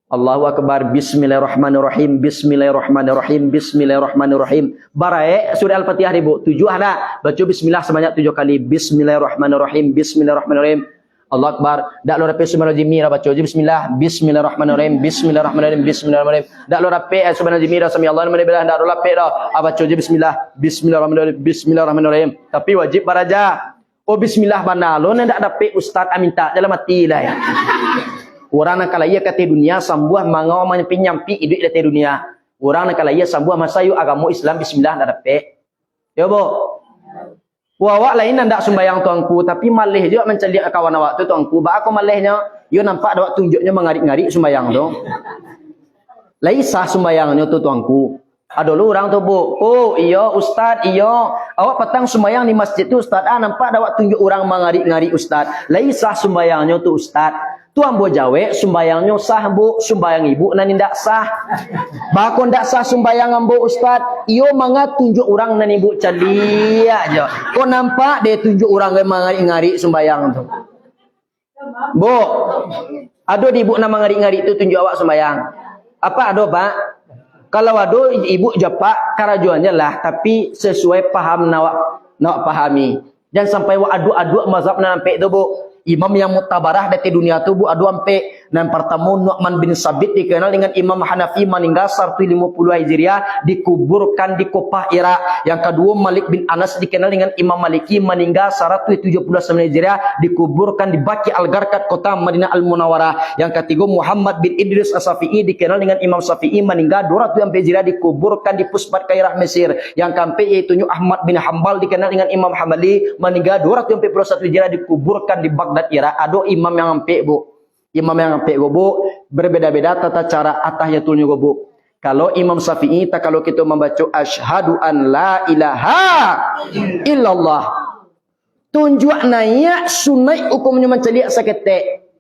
Allahu akbar bismillahirrahmanirrahim bismillahirrahmanirrahim bismillahirrahmanirrahim. Barai surah al-Fatihah ribu 7 ada baca bismillah sebanyak 7 kali bismillahirrahmanirrahim bismillahirrahmanirrahim. Allah akbar dak lo rapi subhanallah ra baca je bismillah bismillahirrahmanirrahim bismillahirrahmanirrahim bismillahirrahmanirrahim dak lo rapi subhanallah sami Allah liman hamidah dak lo rapi dah baca je bismillah bismillahirrahmanirrahim bismillahirrahmanirrahim tapi wajib baraja oh bismillah banalo ndak dapat ustaz aminta dalam mati lah ya. Orang nak kalaya kata dunia sambuah mangau menyampi hidup di dunia. Orang nak kalaya sambuah masayu agama Islam bismillah dak dapat. Ya bu. Awak lain ndak sembahyang tuangku tapi malih juga menceliak kawan awak tu tuangku. Ba aku malihnya yo nampak awak tunjuknya mengarik-ngarik sembahyang tu. Lai sah sembahyangnya tu tuangku. Ada lu orang tu bu. Oh iya ustaz iya. Awak petang sembahyang di masjid tu ustaz. Nampak awak tunjuk orang mengarik-ngarik ustaz. Lai sah sembahyangnya tu ustaz. Tuan bo jawe sembayangnya sah bu, sembayang ibu nani ndak sah. Bakon ndak sah sembayang ambo ustaz. Iyo manga tunjuk orang nani ibu celia aja. Kau nampak dia tunjuk orang yang mengari-ngari sembayang tu. Bu, ado di ibu nama ngari-ngari tu tunjuk awak sembayang. Apa ado pak? Kalau ado ibu japak karajuannya lah, tapi sesuai paham nawak pahami. Jangan sampai wa adu-adu mazhab nampak tu bu. Imam yang mutabarah dari dunia tu bu adu ampe dan pertama Nu'man bin Sabit dikenal dengan Imam Hanafi meninggal 150 Hijriah dikuburkan di Kupah Irak. Yang kedua Malik bin Anas dikenal dengan Imam Maliki meninggal 179 Hijriah dikuburkan di Baqi Al-Gharqad kota Madinah Al-Munawwarah. Yang ketiga Muhammad bin Idris As-Syafi'i dikenal dengan Imam Syafi'i meninggal 200 Hijriah dikuburkan di Puspat Kairah Mesir. Yang keempat yaitu Ahmad bin Hanbal dikenal dengan Imam Hambali meninggal 241 Hijriah dikuburkan di Baghdad Irak. Ada imam yang ampek bu. Imam yang ampek bu berbeda-beda tata cara atahiyatulnya bu. Kalau Imam Syafi'i kalau kita membaca asyhadu an la ilaha illallah tunjuk naya sunai hukumnya menceliak saketek.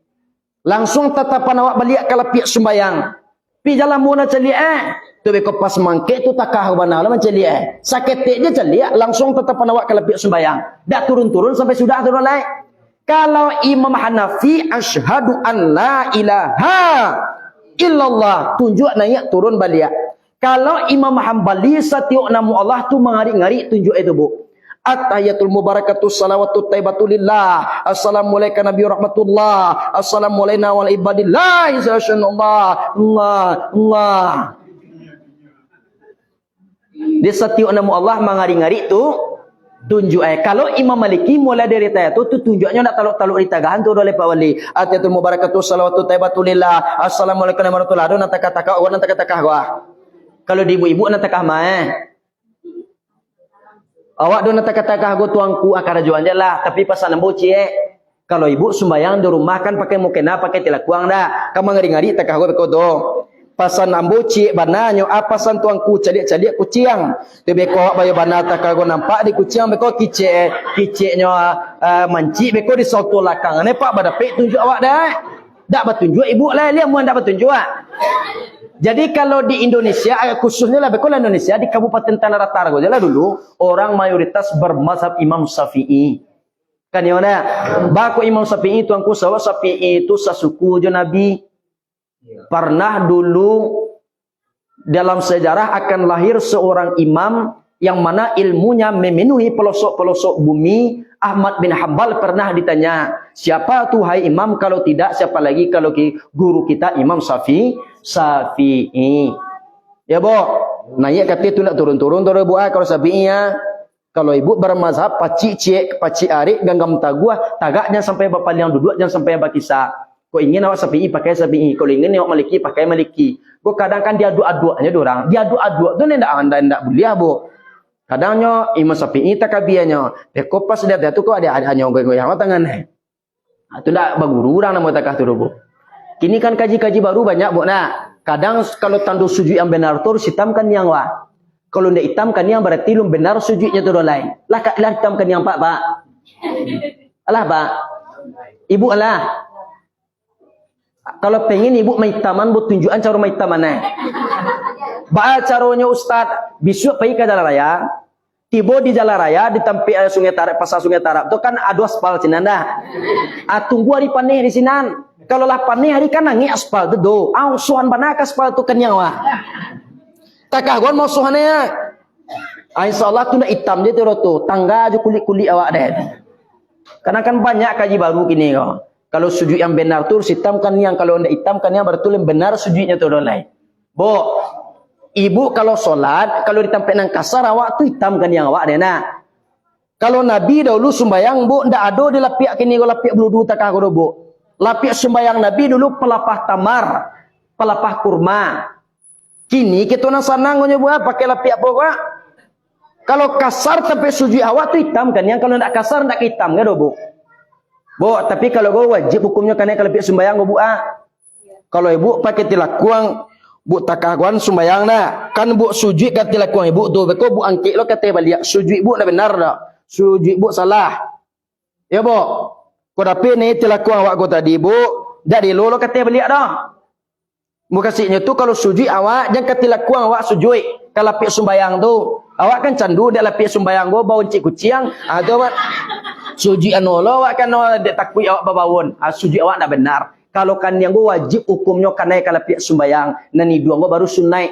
Langsung tatapan awak balik kalau pihak sembayang. Pi jalan muna celiak tu beko pas mangke tu takah bana lah menceliak. Saketek je celiak langsung tatapan awak kalau pihak sembayang. Dak turun-turun sampai sudah turun lain. Kalau Imam Hanafi asyhadu an la ilaha illallah tunjuk naik turun balik. Kalau Imam Hambali setiap nama Allah tu mengari-ngari tunjuk itu bu. At-tahiyatul mubarakatus salawatut taibatulillah. Assalamualaikum nabi rahmatullah. Assalamualaikum wal ibadillah. Allah. Dia setiap nama Allah mengari-ngari tu tunjuk kalau Imam Maliki mulai dari tayat tu tunjuknya nak taluk-taluk di tagahan tu oleh Pak Wali. Atiyatul mubarakatuh salawatu taibatulillah. Assalamualaikum warahmatullahi wabarakatuh. Nak kata-kata orang nak kata-kata gua. Kalau di ibu-ibu nak takah mah awak do nak kata-kata gua tuangku akar juan je lah. Tapi pasal nambo cie. Kalau ibu sembayang di rumah kan pakai mukena pakai tilakuang dah. Kamu ngari-ngari takah gua bekodo. Pasan ambo cik bananyo apasan tuangku cadik-cadik kuciang tu beko bayo bana takago nampak di kuciang beko kiceknyo manci beko di soto lakang ne pak badape tunjuk awak dah dak bertunjuk ibu lah dia mun dak bertunjuk. Jadi kalau di Indonesia khususnya lah beko Indonesia di Kabupaten Tanah Datar go lah dulu orang mayoritas bermazhab Imam Syafi'i kan ya nah bako Imam Syafi'i tuangku sawa Syafi'i itu sasuku jo Nabi. Pernah dulu dalam sejarah akan lahir seorang imam yang mana ilmunya memenuhi pelosok-pelosok bumi. Ahmad bin Hanbal pernah ditanya, siapa tuh hai imam, kalau tidak siapa lagi kalau guru kita Imam Syafi'i. Ya bo, naik kata itu nak turun-turun turun buah kalau Syafi'i ya. Kalau ibu bermazhab pacik cek, pacik arik, ganggam taguah, tagaknya sampai bapak yang duduk jangan sampai bakisa. Kau ingin awak Syafi'i pakai Syafi'i, kalau ingin awak Maliki pakai Maliki. Kau kadang kan dia adu-aduanya dorang, dia adu-adu tu ndak boleh bo. Kadangnya Imam Syafi'i takabianya, kau pas dia tu kau ada hanya goyang tangan itu ndak baguru orang nama takah tu bo. Kini kan kaji-kaji baru banyak bo nah. Kadang kalau tandu sujud yang benar tu hitamkan yang wah. Kalau ndak hitamkan yang berarti lum benar sujudnya tu lain. Lah hitamkan yang pak. Alah pak. Ibu alah. Kalau pengen ibu maitaman buat tunjukan cara maitaman Ba caranya Ustaz, besok pergi ke jalan raya, tiba di jalan raya di tempat Sungai Tarap, pasar Sungai Tarap tu kan ada aspal cina dah. Tunggu hari panih di sini. Kalau lah panih hari kan nangi aspal tu do. Suhan banak aspal tu kenyang wah. Takah gon mau suhannya. Insyaallah tu nak hitam je tu tangga je kulit-kulit awak deh. Karena kan banyak kaji baru kini kau. Kalau sujud yang benar tu hitamkan yang, kalau tidak hitamkan yang betul yang benar sujudnya tu lain. Bo, ibu kalau solat, kalau di tempat yang kasar awak tu hitamkan yang awak deh nah. Kalau Nabi dahulu sembayang bu, ndak ada di lapiak kini kalau lapiak beludu takah ko bu. Lapiak sembayang Nabi dulu pelapah tamar, pelapah kurma. Kini kita nak sanang punya buat pakai lapiak apa? Kalau kasar sampai sujud awak tu hitamkan yang, kalau ndak kasar ndak hitam kan bu. Bo, tapi kalau go wajib hukumnya kena kalau pihak sembayang go bu Kalau ibu pakai tilakuang bu takaguan sembayang dah. Kan bu sujud kat tilakuang ibu tu. Beko bu angkit lo kata balik sujud ibu dah benar dah. Sujud ibu salah. Ya bo. Ko dapat ni tilakuang awak go tadi bu, jadi lo kata balik dah. Bu kasihnya tu kalau sujud awak jangan kat tilakuang awak sujud. Kalau pihak sembayang tu, awak kan candu dia lapik sembayang go bau cik kuciang. Tu awak sujud anolo awak kan dia takui awak babawon. Sujud awak dah benar. Kalau kan yang go wajib hukumnya kanai kalau pihak sembayang. Nani dua go baru sunai.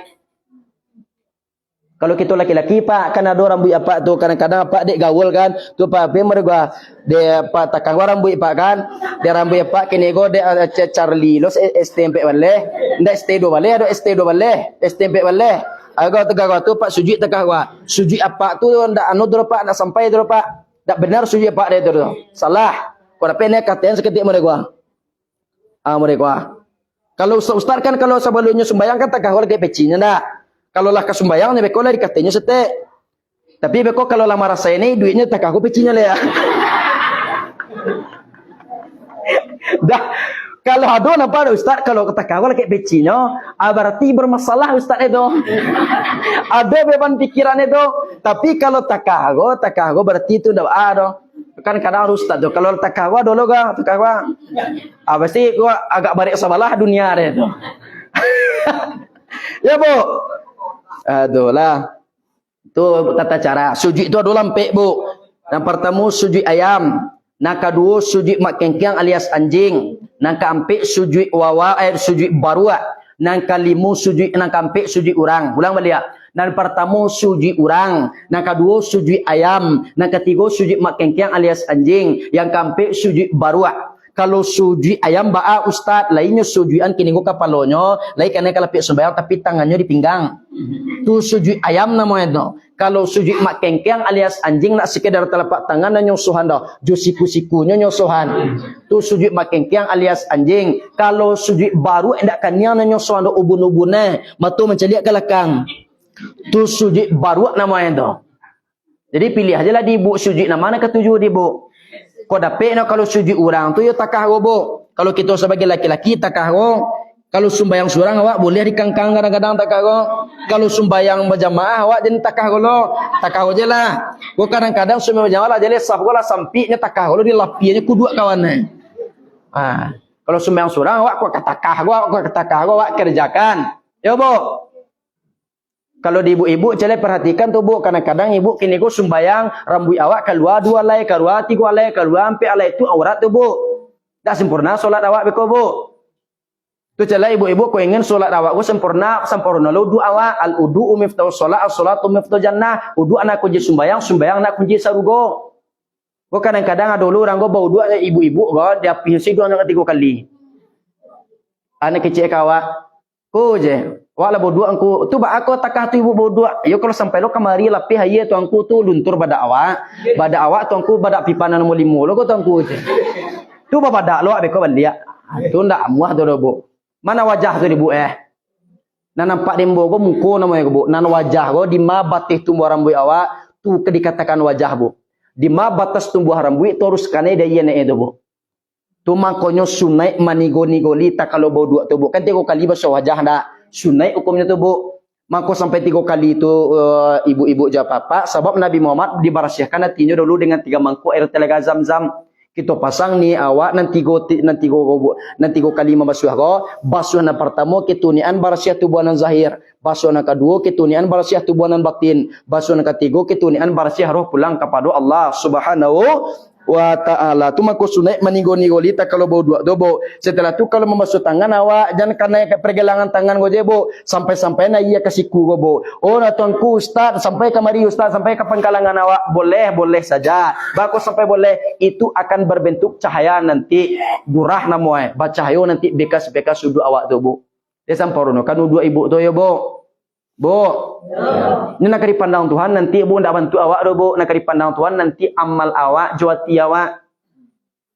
Kalau kita laki-laki pak kan ada rambut apa tu kadang-kadang apa dek gaul kan. Tu pak pe mereka dia pak takang rambut pak kan. Dia rambut apa kini go dia Charlie los STMP baleh. Ndak ST2 baleh ada ST2 baleh. STMP baleh. Agak tegak tu pak sujud tegak gua. Sujud apa tu ndak anu tu pak ndak sampai tu pak. Ndak benar sujud pak dia tu. Salah. Kau dapat ni katain seketik mereka. Mereka. Kalau ustaz kan kalau sebelumnya sembahyang kan tegak gua kayak pecinya ndak. Kalau lah ke sembahyang ni beko lah dikatanya setek. Tapi beko kalau lah marah saya ni duitnya tegak gua pecinya lah ya. Dah. Kalau ada nampak ustaz kalau kata kau lagi becinya, berarti bermasalah ustaz itu. Ada beban pikiran itu. Tapi kalau takago berarti itu dah ada. Kan kadang ustaz tu kalau takago dulu ga takago. Pasti gua agak balik sebelah dunia itu. Ya bu. Aduh lah. Tu tata cara. Sujud itu ada lampek bu. Yang pertama sujud ayam. Yang kedua sujud mak kengkeng alias anjing. Yang keempat sujud wawa sujud barua. Yang kelima sujud yang keempat sujud orang. Ulang balik. Yang pertama sujud orang. Yang kedua sujud ayam. Yang ketiga sujud mak kengkeng alias anjing. Yang keempat sujud barua. Kalau sujud ayam ba'a ustaz, lainnya sujudan kini go kapalonyo, lain kena kalau pihak sembahyang tapi tangannya di pinggang. Tu sujud ayam namanya tu. Kalau sujud mak kengkeng alias anjing nak sekedar telapak tangan dan nyosohan dah. Jo siku-sikunya nyosohan. Tu sujud mak kengkeng alias anjing. Kalau sujud baru hendak kanyang dan nyosohan dah ubun-ubun matu menceliak ke belakang. Tu sujud baru namanya tu. Jadi pilih aja lah di ibu sujud nama nak ketujuh di ibu. Kau dapat nak kalau sujud orang tu yo takah robo. Kalau kita sebagai laki-laki takah robo. Kalau sumbayang surang awak boleh dikangkang kadang-kadang takah robo. Kalau sumbayang berjamaah awak jadi takah robo. Takah robo je lah. Kau kadang-kadang sumbayang berjamaah lah jadi sah lah sampiknya takah robo di lapianya kudua kawannya. Kalau sumbayang surang awak kau katakah robo awak kerjakan. Yo bo. Kalau di ibu-ibu cale perhatikan tu bu, kadang-kadang ibu kini go sumbayang rambut awak keluar 2 alai, keluar 3 alai, keluar 4 alai itu aurat tu bu. Tak sempurna solat awak beko bu. Tu cale ibu-ibu ko ingin solat awak go sempurna lo wudu awak, al wudu miftahu solat, as-salatu miftahu jannah. Wudu anak kunci sumbayang nak kunci sarugo. Go kadang-kadang ada dulu orang go bau wudu ibu-ibu go dia pihisi 2 atau 3 kali. Anak kecil awak ko je. Wala bodoh angku tu ba aku takah tu ibu bodoh. Yo kalau sampai lo kemari lapih haye tu angku tu luntur pada awak tu angku pada pipanan nombor 5 lo tu angku je. Tu ba pada lo abeko balia. Tu ndak muah tu bu. Mana wajah tu ibu Nan nampak dembo go muko namanya bu. Nan wajah go di ma batih tumbuh rambut awak tu ke dikatakan wajah bu. Di ma batas tumbuh rambut terus kane dia ene itu bu. Tu makonyo sunai manigoni-goli tak kalau bodoh tu bu. Kan 3 kali basuh wajah ndak. Sunai hukumnya tu bu. Maka sampai 3 kali itu ibu-ibu jawab apa? Sebab Nabi Muhammad dibarasiahkan hatinya dulu dengan 3 mangkuk air telaga Zam-Zam. Kita pasang ni awak nanti go kali membasuh go. Basuh yang pertama ketunian barasiah tubuhan zahir. Basuh yang kedua ketunian barasiah tubuhan batin. Basuh yang ketiga ketunian barasiah roh pulang kepada Allah Subhanahu wa ta'ala. Tu maku sunai menigoni-goli tak kalau bau 2 dobo. Setelah tu kalau membasuh tangan awak jangan kena pergelangan tangan go je bo. Sampai-sampai na ia ke siku go bo. Oh na tuanku ustaz sampai kemari ustaz sampai ke pengkalangan awak boleh saja. Baku sampai boleh itu akan berbentuk cahaya nanti durah namoy. Cahaya nanti bekas-bekas sudut awak tu bu. Dia samparono kan 2 ibu tu ya bo. Bu, ini nak dipandang Tuhan nanti bu ndak bantu awak do bu. Nak dipandang Tuhan nanti amal awak juati awak.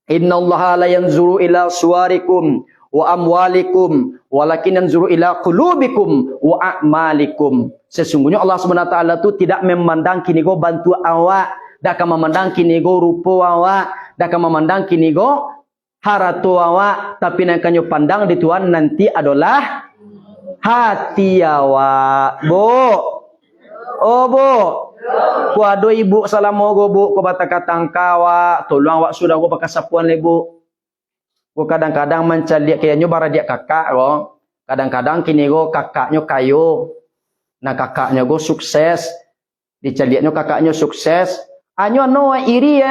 Innallaha la yanzuru ila suwarikum wa amwalikum walakin yanzuru ila qulubikum wa a'malikum. Sesungguhnya Allah Subhanahu wa taala tu tidak memandang kini go bantu awak, dak akan memandang kini go rupa awak, dak akan memandang kini go haratu awak, tapi nak kanyo pandang di Tuhan nanti adalah hati awak, bu. Oh bu. Ku ado ibu salamo go bu, ku batakatang kawa, tolong awak sudah go pakai sapuan le bu. Ku kadang-kadang mencari kayaknya bara dia kakak go. Kadang-kadang kini go kakaknya kayu. Nah kakaknya go sukses. Dicaliaknya kakaknya sukses. Anyo no iri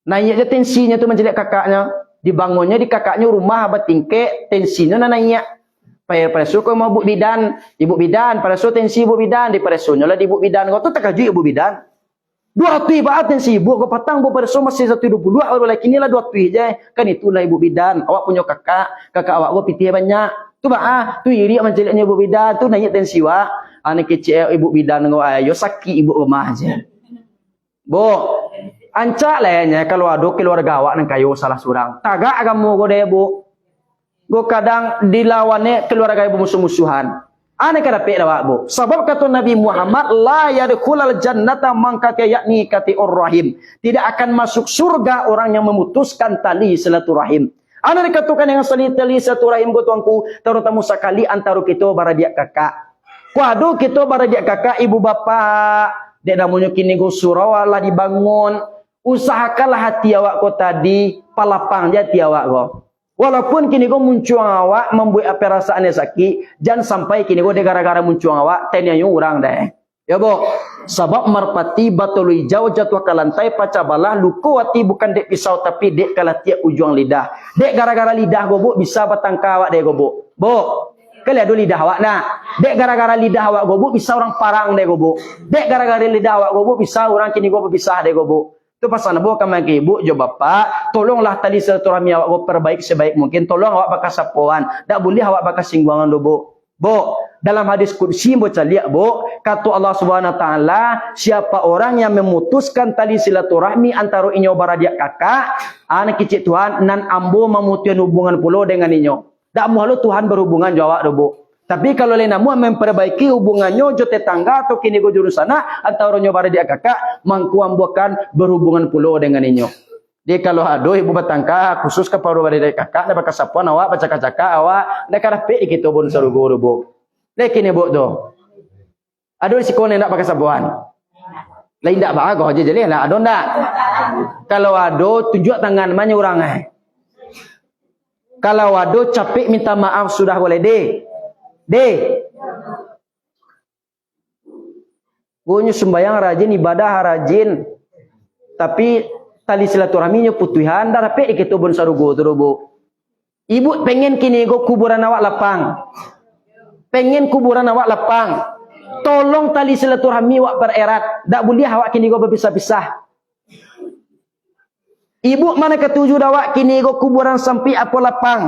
Nah iya tensinya tu mencari kakaknya. Dibangunnya di kakaknya rumah batingke, tensinya naik. Pada suku mau ibu bidan, pada suku tensi ibu bidan, di pada suku lah di ibu bidan, kau tu tak kaju ibu bidan. 2 tui baat tensi ibu, kau patang bu pada suku masih 122, orang lagi ni lah 2 tui je, kan itulah ibu bidan. Awak punya kakak awak kau pitih banyak, tu tu iri menceliknya ibu bidan, tu naik tensi wa, anak kecil ibu bidan kau ayo sakit ibu rumah je. Bu, ancak lahnya kalau ada keluarga awak nang kayu salah surang, tagak agama kau deh bu. Go kadang dilawannya keluarga ibu musuh-musuhan. Aneh kada pe lawak bu. Sebab kata Nabi Muhammad la yadkhulul jannata man kata yakni kati rahim. Tidak akan masuk surga orang yang memutuskan tali silaturahim. Aneh dikatakan yang tali silaturahim go tuanku terutama sekali antara kita baradia kakak. Kuadu kita baradia kakak ibu bapa. Dek namanya kini go surau lah dibangun. Usahakanlah hati awak ko tadi palapang dia hati awak ko. Walaupun kini kau muncul awak membuat apa perasaannya sakit, jangan sampai kini kau gara-gara muncul awak tanya orang deh. Ya bu, sebab merpati batului jauh jatuh ke lantai pacabalah luku hati bukan dek pisau tapi dek kalatiak ujung lidah. Dek gara-gara lidah go bu bisa batangka awak dek go bu. Bu, kalian ada lidah awak nah. Dek gara-gara lidah awak go bu bisa orang parang dek go bu. Dek gara-gara lidah awak go bu bisa orang kini go berpisah dek go bu. Tu pasal nak bukan lagi ibu jo bapa, tolonglah tali silaturahmi awak perbaik sebaik mungkin. Tolong awak pakai sapuan. Tak boleh awak pakai singgungan do bu. Bu, Dalam hadis qudsi baca lihat bu, kata Allah Subhanahu wa taala, siapa orang yang memutuskan tali silaturahmi antara inyo baradia kakak, anak kecil Tuhan nan ambo memutuskan hubungan pulo dengan inyo. Dak malu Tuhan berhubungan jawab do bu. Tapi kalau lain namu memperbaiki hubungannya jo tetangga atau kini go jurusana antara inyo baradia kakak, mangku ambokan berhubungan pulo dengan inyo. Dia kalau aduh ibu batangka khusus kepada baradia kakak, dapat kasapuan awak baca cakak awak, dak karape gitu bun sarugo bu. Lekin ibu tu. Aduh risiko ni nak pakai sabuan. Lain tak bagus aja jadi lah. Aduh tak. Kalau aduh tunjuk tangan mana orang Kalau aduh capek minta maaf sudah boleh deh. Gue sembayang rajin ibadah rajin. Tapi tali silaturahminya putuhan dah tapi gitu bun sarugo tu bu. Ibu pengen kini go kuburan awak lapang. Pengen kuburan awak lapang. Tolong tali silaturahmi awak bererat. Tak boleh awak kini go berpisah-pisah. Ibu mana ketujuh awak kini go kuburan sampai apa lapang.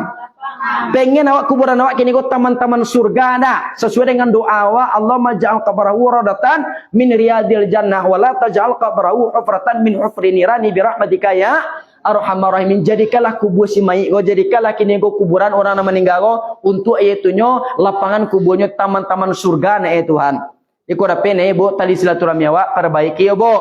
Pengen awak kuburan awak kini go taman-taman surga dah. Sesuai dengan doa awak, Allahumma ja'al qabrahu radatan min riyadil jannah wa la taj'al qabrahu hufratan min hufri nirani bi rahmatika ya Arhamar Rahimin. Jadikanlah kubur si mayit go, jadikanlah kini go kuburan orang yang meninggal go untuk iaitunya lapangan kuburnya taman-taman surga na Tuhan. Iko dapat ni bu tali silaturahmi awak perbaiki ya bu.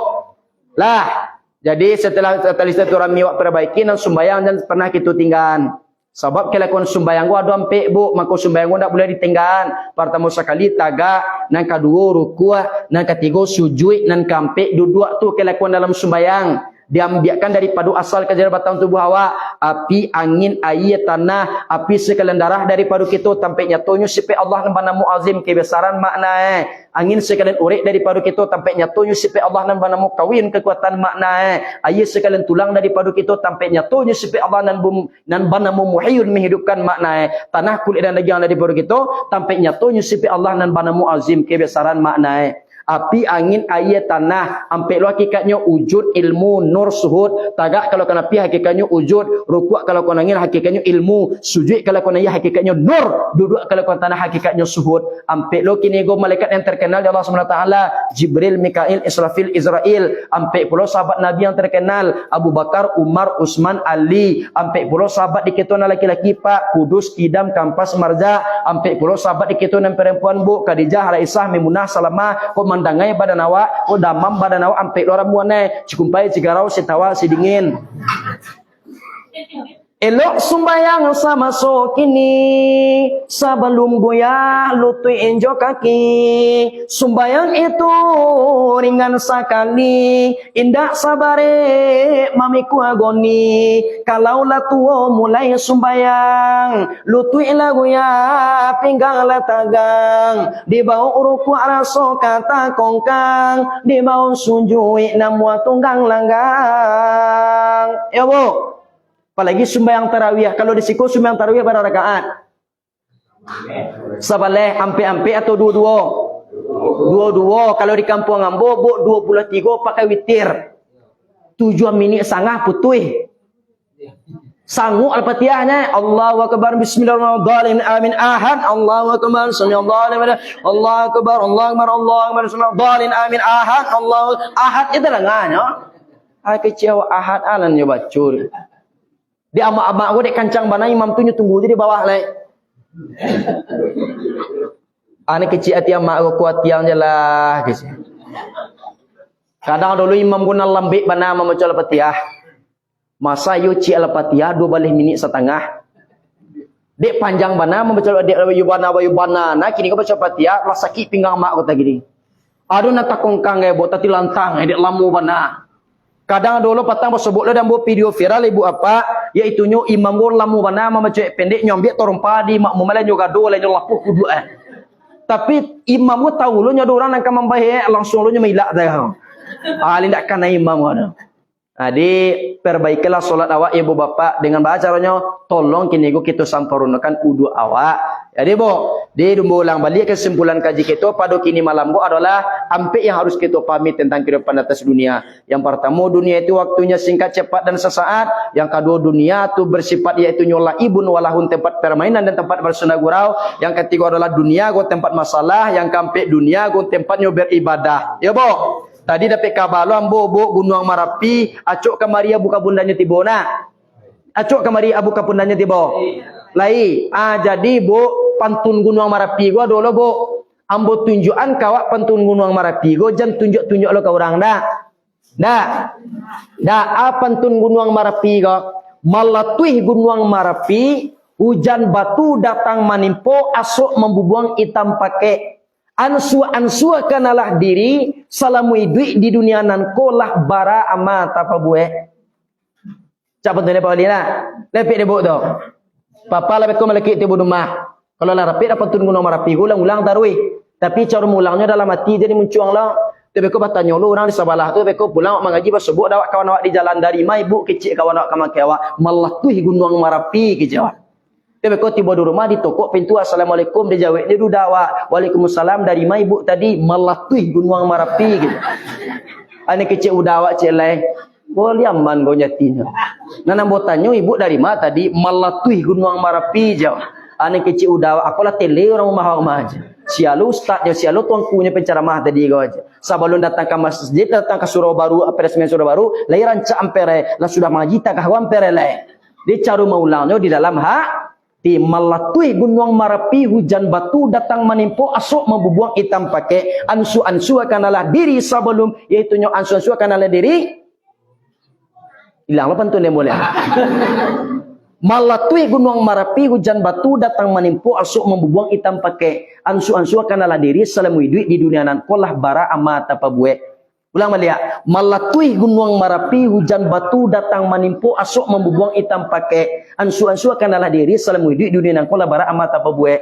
Lah, jadi setelah tali silaturahmi awak perbaiki dan sembahyang dan pernah kita tinggal. Sebab kelakuan sembahyang gua ada ampe bu, maka sembahyang gua tak boleh ditinggal. Pertama sekali tagak, nan kedua rukuk, nan ketiga sujud, nan keempat duduk tu kelakuan dalam sembahyang. Diambiakan daripada asal kajar batang tubuh awak, api, angin, air, tanah, api sekalian darah daripada kita tampai nyatonya sifat Allah dan banamu azim kebesaran makna angin sekalian urik daripada kita tampai nyatonya sifat Allah dan banamu kawin kekuatan makna air sekalian tulang daripada kita tampai nyatonya sifat Allah dan banamu muhyun menghidupkan makna tanah kulit dan daging daripada kita tampai nyatonya sifat Allah dan banamu azim kebesaran makna api, angin, air, tanah. Ampe lu hakikatnya wujud, ilmu, nur, suhud. Tagak kalau kena api hakikatnya wujud. Rukuk kalau kena angin hakikatnya ilmu. Sujud kalau kena air hakikatnya nur. Duduk kalau kena tanah hakikatnya suhud. Ampe lu kini go malaikat yang terkenal di Allah SWT. Jibril, Mikail, Israfil, Israel. Ampe pula sahabat Nabi yang terkenal. Abu Bakar, Umar, Utsman, Ali. Ampe pula sahabat di kita laki-laki Pak. Kudus, Kidam, Kampas, Marza. Ampe pula sahabat di kita perempuan Bu. Khadijah, Raisah, Mimunah, Salamah. Mandangai badan awak, damam badan awak ampe orang muane, cikumpai cigarau sitawa sidingin. Elok sembayang sama so kini sebelum goyah lutut enjo kaki. Sembayang itu ringan sekali, indah sabare mamiku agoni. Kalau lah tua mulai sembayang, lutut lah goyah pinggang lah tagang. Di bawah urukku raso kata kongkang, di bawah sujui namwa tunggang langgang. Ya bu. Apalagi sembahyang tarawih. Kalau di siku sembahyang tarawih berapa rakaat? Sabaleh ampe-ampe atau dua-dua? Dua-dua. Kalau di kampung Ambo, 23 pakai witir. 7 minit sangah putih. Sanggup al-Fatihahnya. Allahu akbar bismillahirrahmanirrahim. Amin ahad. Allahu akbar samiallahu liman. Allahu akbar. Allahu akbar. Allahu akbar bismillahirrahmanirrahim. Amin ahad. Allahu ahad itu lah nganya. Ai kecil ahad alan yo bacur. Di amak-amak gue dek kancang bana imam tu tunggu je di bawah lai. Ane kecil hati amak gue kuat tiang je lah. Kadang dulu imam gue lambik bana membaca al-Fatihah. Masa yu ci al-Fatihah 2 minit setengah. Dek panjang bana membaca al-Fatihah. Nah kini gue baca al-Fatihah lah sakit pinggang mak gue tadi. Aduh nak takongkang gue buat tadi lantang dek lamu bana. Kadang dulu patang sebut le dan buat video viral ibu apa iaitu nyo imam gol lamu bana membaca pendek nyombek torong padi mak mumalen juga do le lapu kudu tapi imam gol tahu lo nya orang nang kamambahe langsung lo nya milak dah ali ndak kana imam ada adi perbaikilah solat awak ibu bapak dengan bahasa caranya tolong kini go kita sampurnakan wudu awak jadi bu Dia ulang balik kesimpulan kaji kita pada kini malam gua adalah ampe yang harus kita pahami tentang kehidupan atas dunia. Yang pertama, dunia itu waktunya singkat, cepat dan sesaat. Yang kedua, dunia itu bersifat yaitu nyola ibun walahun, tempat permainan dan tempat bersenda gurau. Yang ketiga adalah dunia gua tempat masalah. Yang keempat, dunia gua tempatnya beribadah. Ya bo. Tadi dapat kabar lo ambo gunung Marapi, acok kemaria buka bundanya tibona. Acok kemaria buka bundanya tibo. Lai, jadi bo pantun Gunung Marapi gua dulu bo ambo tunjukan kawak pantun Gunung Marapi gua jangan tunjuk lo ke orang dah pantun Gunung Marapi gua malatui Gunung Marapi hujan batu datang menimpo asok membubuang hitam pakai ansua kanalah diri salamu idui di dunia nan kolah bara ama tapa bueh cak pantun apa lina lepek debo do papa lebek ko malaki tibo rumah. Kalau lah rapi dapat turun Gunung Marapi, ulang tarui. Tapi cara mulangnya dalam hati jadi mencuang lah. Tapi aku bertanya lu orang di sebelah tu, aku pulang mengaji bersebut dawak kawan awak di jalan dari mai bu kecil kawan awak kamakai awak malah tuh Gunung Marapi kejawab. Tapi aku tiba di rumah di toko pintu assalamualaikum dia jawab dia dudawak waalaikumsalam dari mai bu tadi malah tuh Gunung Marapi gitu. Ane kecil udawak celai. Boleh aman kau nyatinya. Nana tanya ibu dari mana tadi malah tuh Gunung Marapi jawab. Anak kecil udah aku lah tele orang rumah aja. Sialu ustaz dia sialu tuankunya penceramah tadi kau aja. Sebelum datang ke masjid, datang ke surau baru, apartemen surau baru, lai rancak ampere, lah sudah mengaji tak kau ampere lai. Dia caru maulangnya di dalam di malatui Gunung Marapi hujan batu datang menimpo asok membubuang hitam pakai ansu kanalah diri sebelum yaitu nyo ansu kanalah diri hilang lo pantun dia boleh. Malatui Gunung Marapi hujan batu datang menimpo asuk membubuang hitam pakai ansu kanalah diri selamu hidup di dunia nan kolah bara amat apa buat. Ulang malia. Malatui Gunung Marapi hujan batu datang menimpo asuk membubuang hitam pakai ansu kanalah diri selamu hidup di dunia nan kolah bara amat apa buat.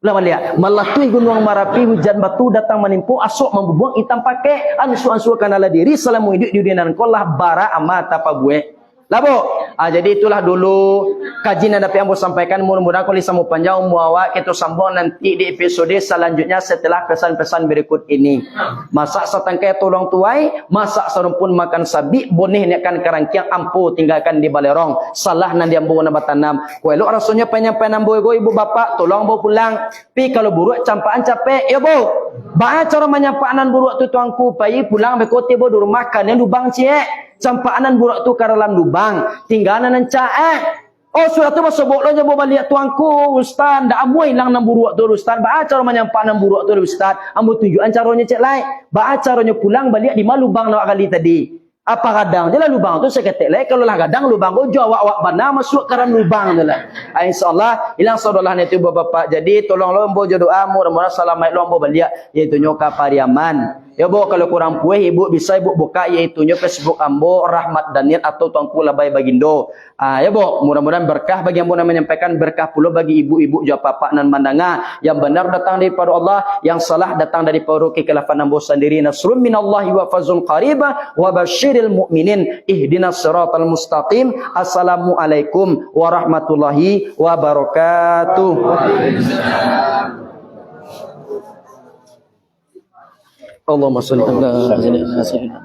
Ulang malia. Malatui Gunung Marapi hujan batu datang menimpo asuk membubuang hitam pakai ansu kanalah diri selamu hidup di dunia nan kolah bara amat apa buat. Labo, jadi itulah dulu kajian yang dapat ambo sampaikan. Mudah-mudahan kalau sama panjang muawak kita sambung nanti di episode selanjutnya setelah pesan-pesan berikut ini. Masak setangkai tolong tuai, masak serumpun makan sabi, boneh nekan kerangkiang ampu tinggalkan di balerong. Salah nanti ambo na batanam. Kuelo rasanya penyampaian ambo ibu bapak tolong ambo pulang. Pi kalau buruk campaan capek, ya bo. Ba cara menyampaikan buruk tu tuangku pai pulang bekote bo di rumah kan lubang cie. Campaanan burak tu karalam lubang tinggalan nan cae. Oh sudah tu masuk lo jabo balik tuangku ustaz ndak ambo hilang nan burak tu ustaz. Ba cara menyampaikan burak tu ustaz. Ambo tujuan caranya cek lai. Ba caranya pulang balik di lubang nak kali tadi. Apa kadang jelah lubang tu saya kata lai kalau lah kadang lubang go awak bana masuk karam lubang tu lah. Insyaallah hilang saudalah ni tu bapak. Jadi tolong lo ambo doa mudah-mudahan selamat lo ambo balik iaitu nyoka pariaman. Ya bo kalau kurang puas ibu bisa ibu buka iaitu Facebook ambo Rahmat Daniel atau Tuanku Labai Bagindo. Ya bo mudah-mudahan berkah bagi ambo menyampaikan berkah pula bagi ibu-ibu jawab bapak nan mandanga yang benar datang daripada Allah, yang salah datang daripada kekhilafan ambo sendiri. Nasrun minallahi wa fazlun qariba wa basyiril mu'minin ihdinas siratal mustaqim. Assalamualaikum warahmatullahi wabarakatuh. Allahumma shalli ala sayyidina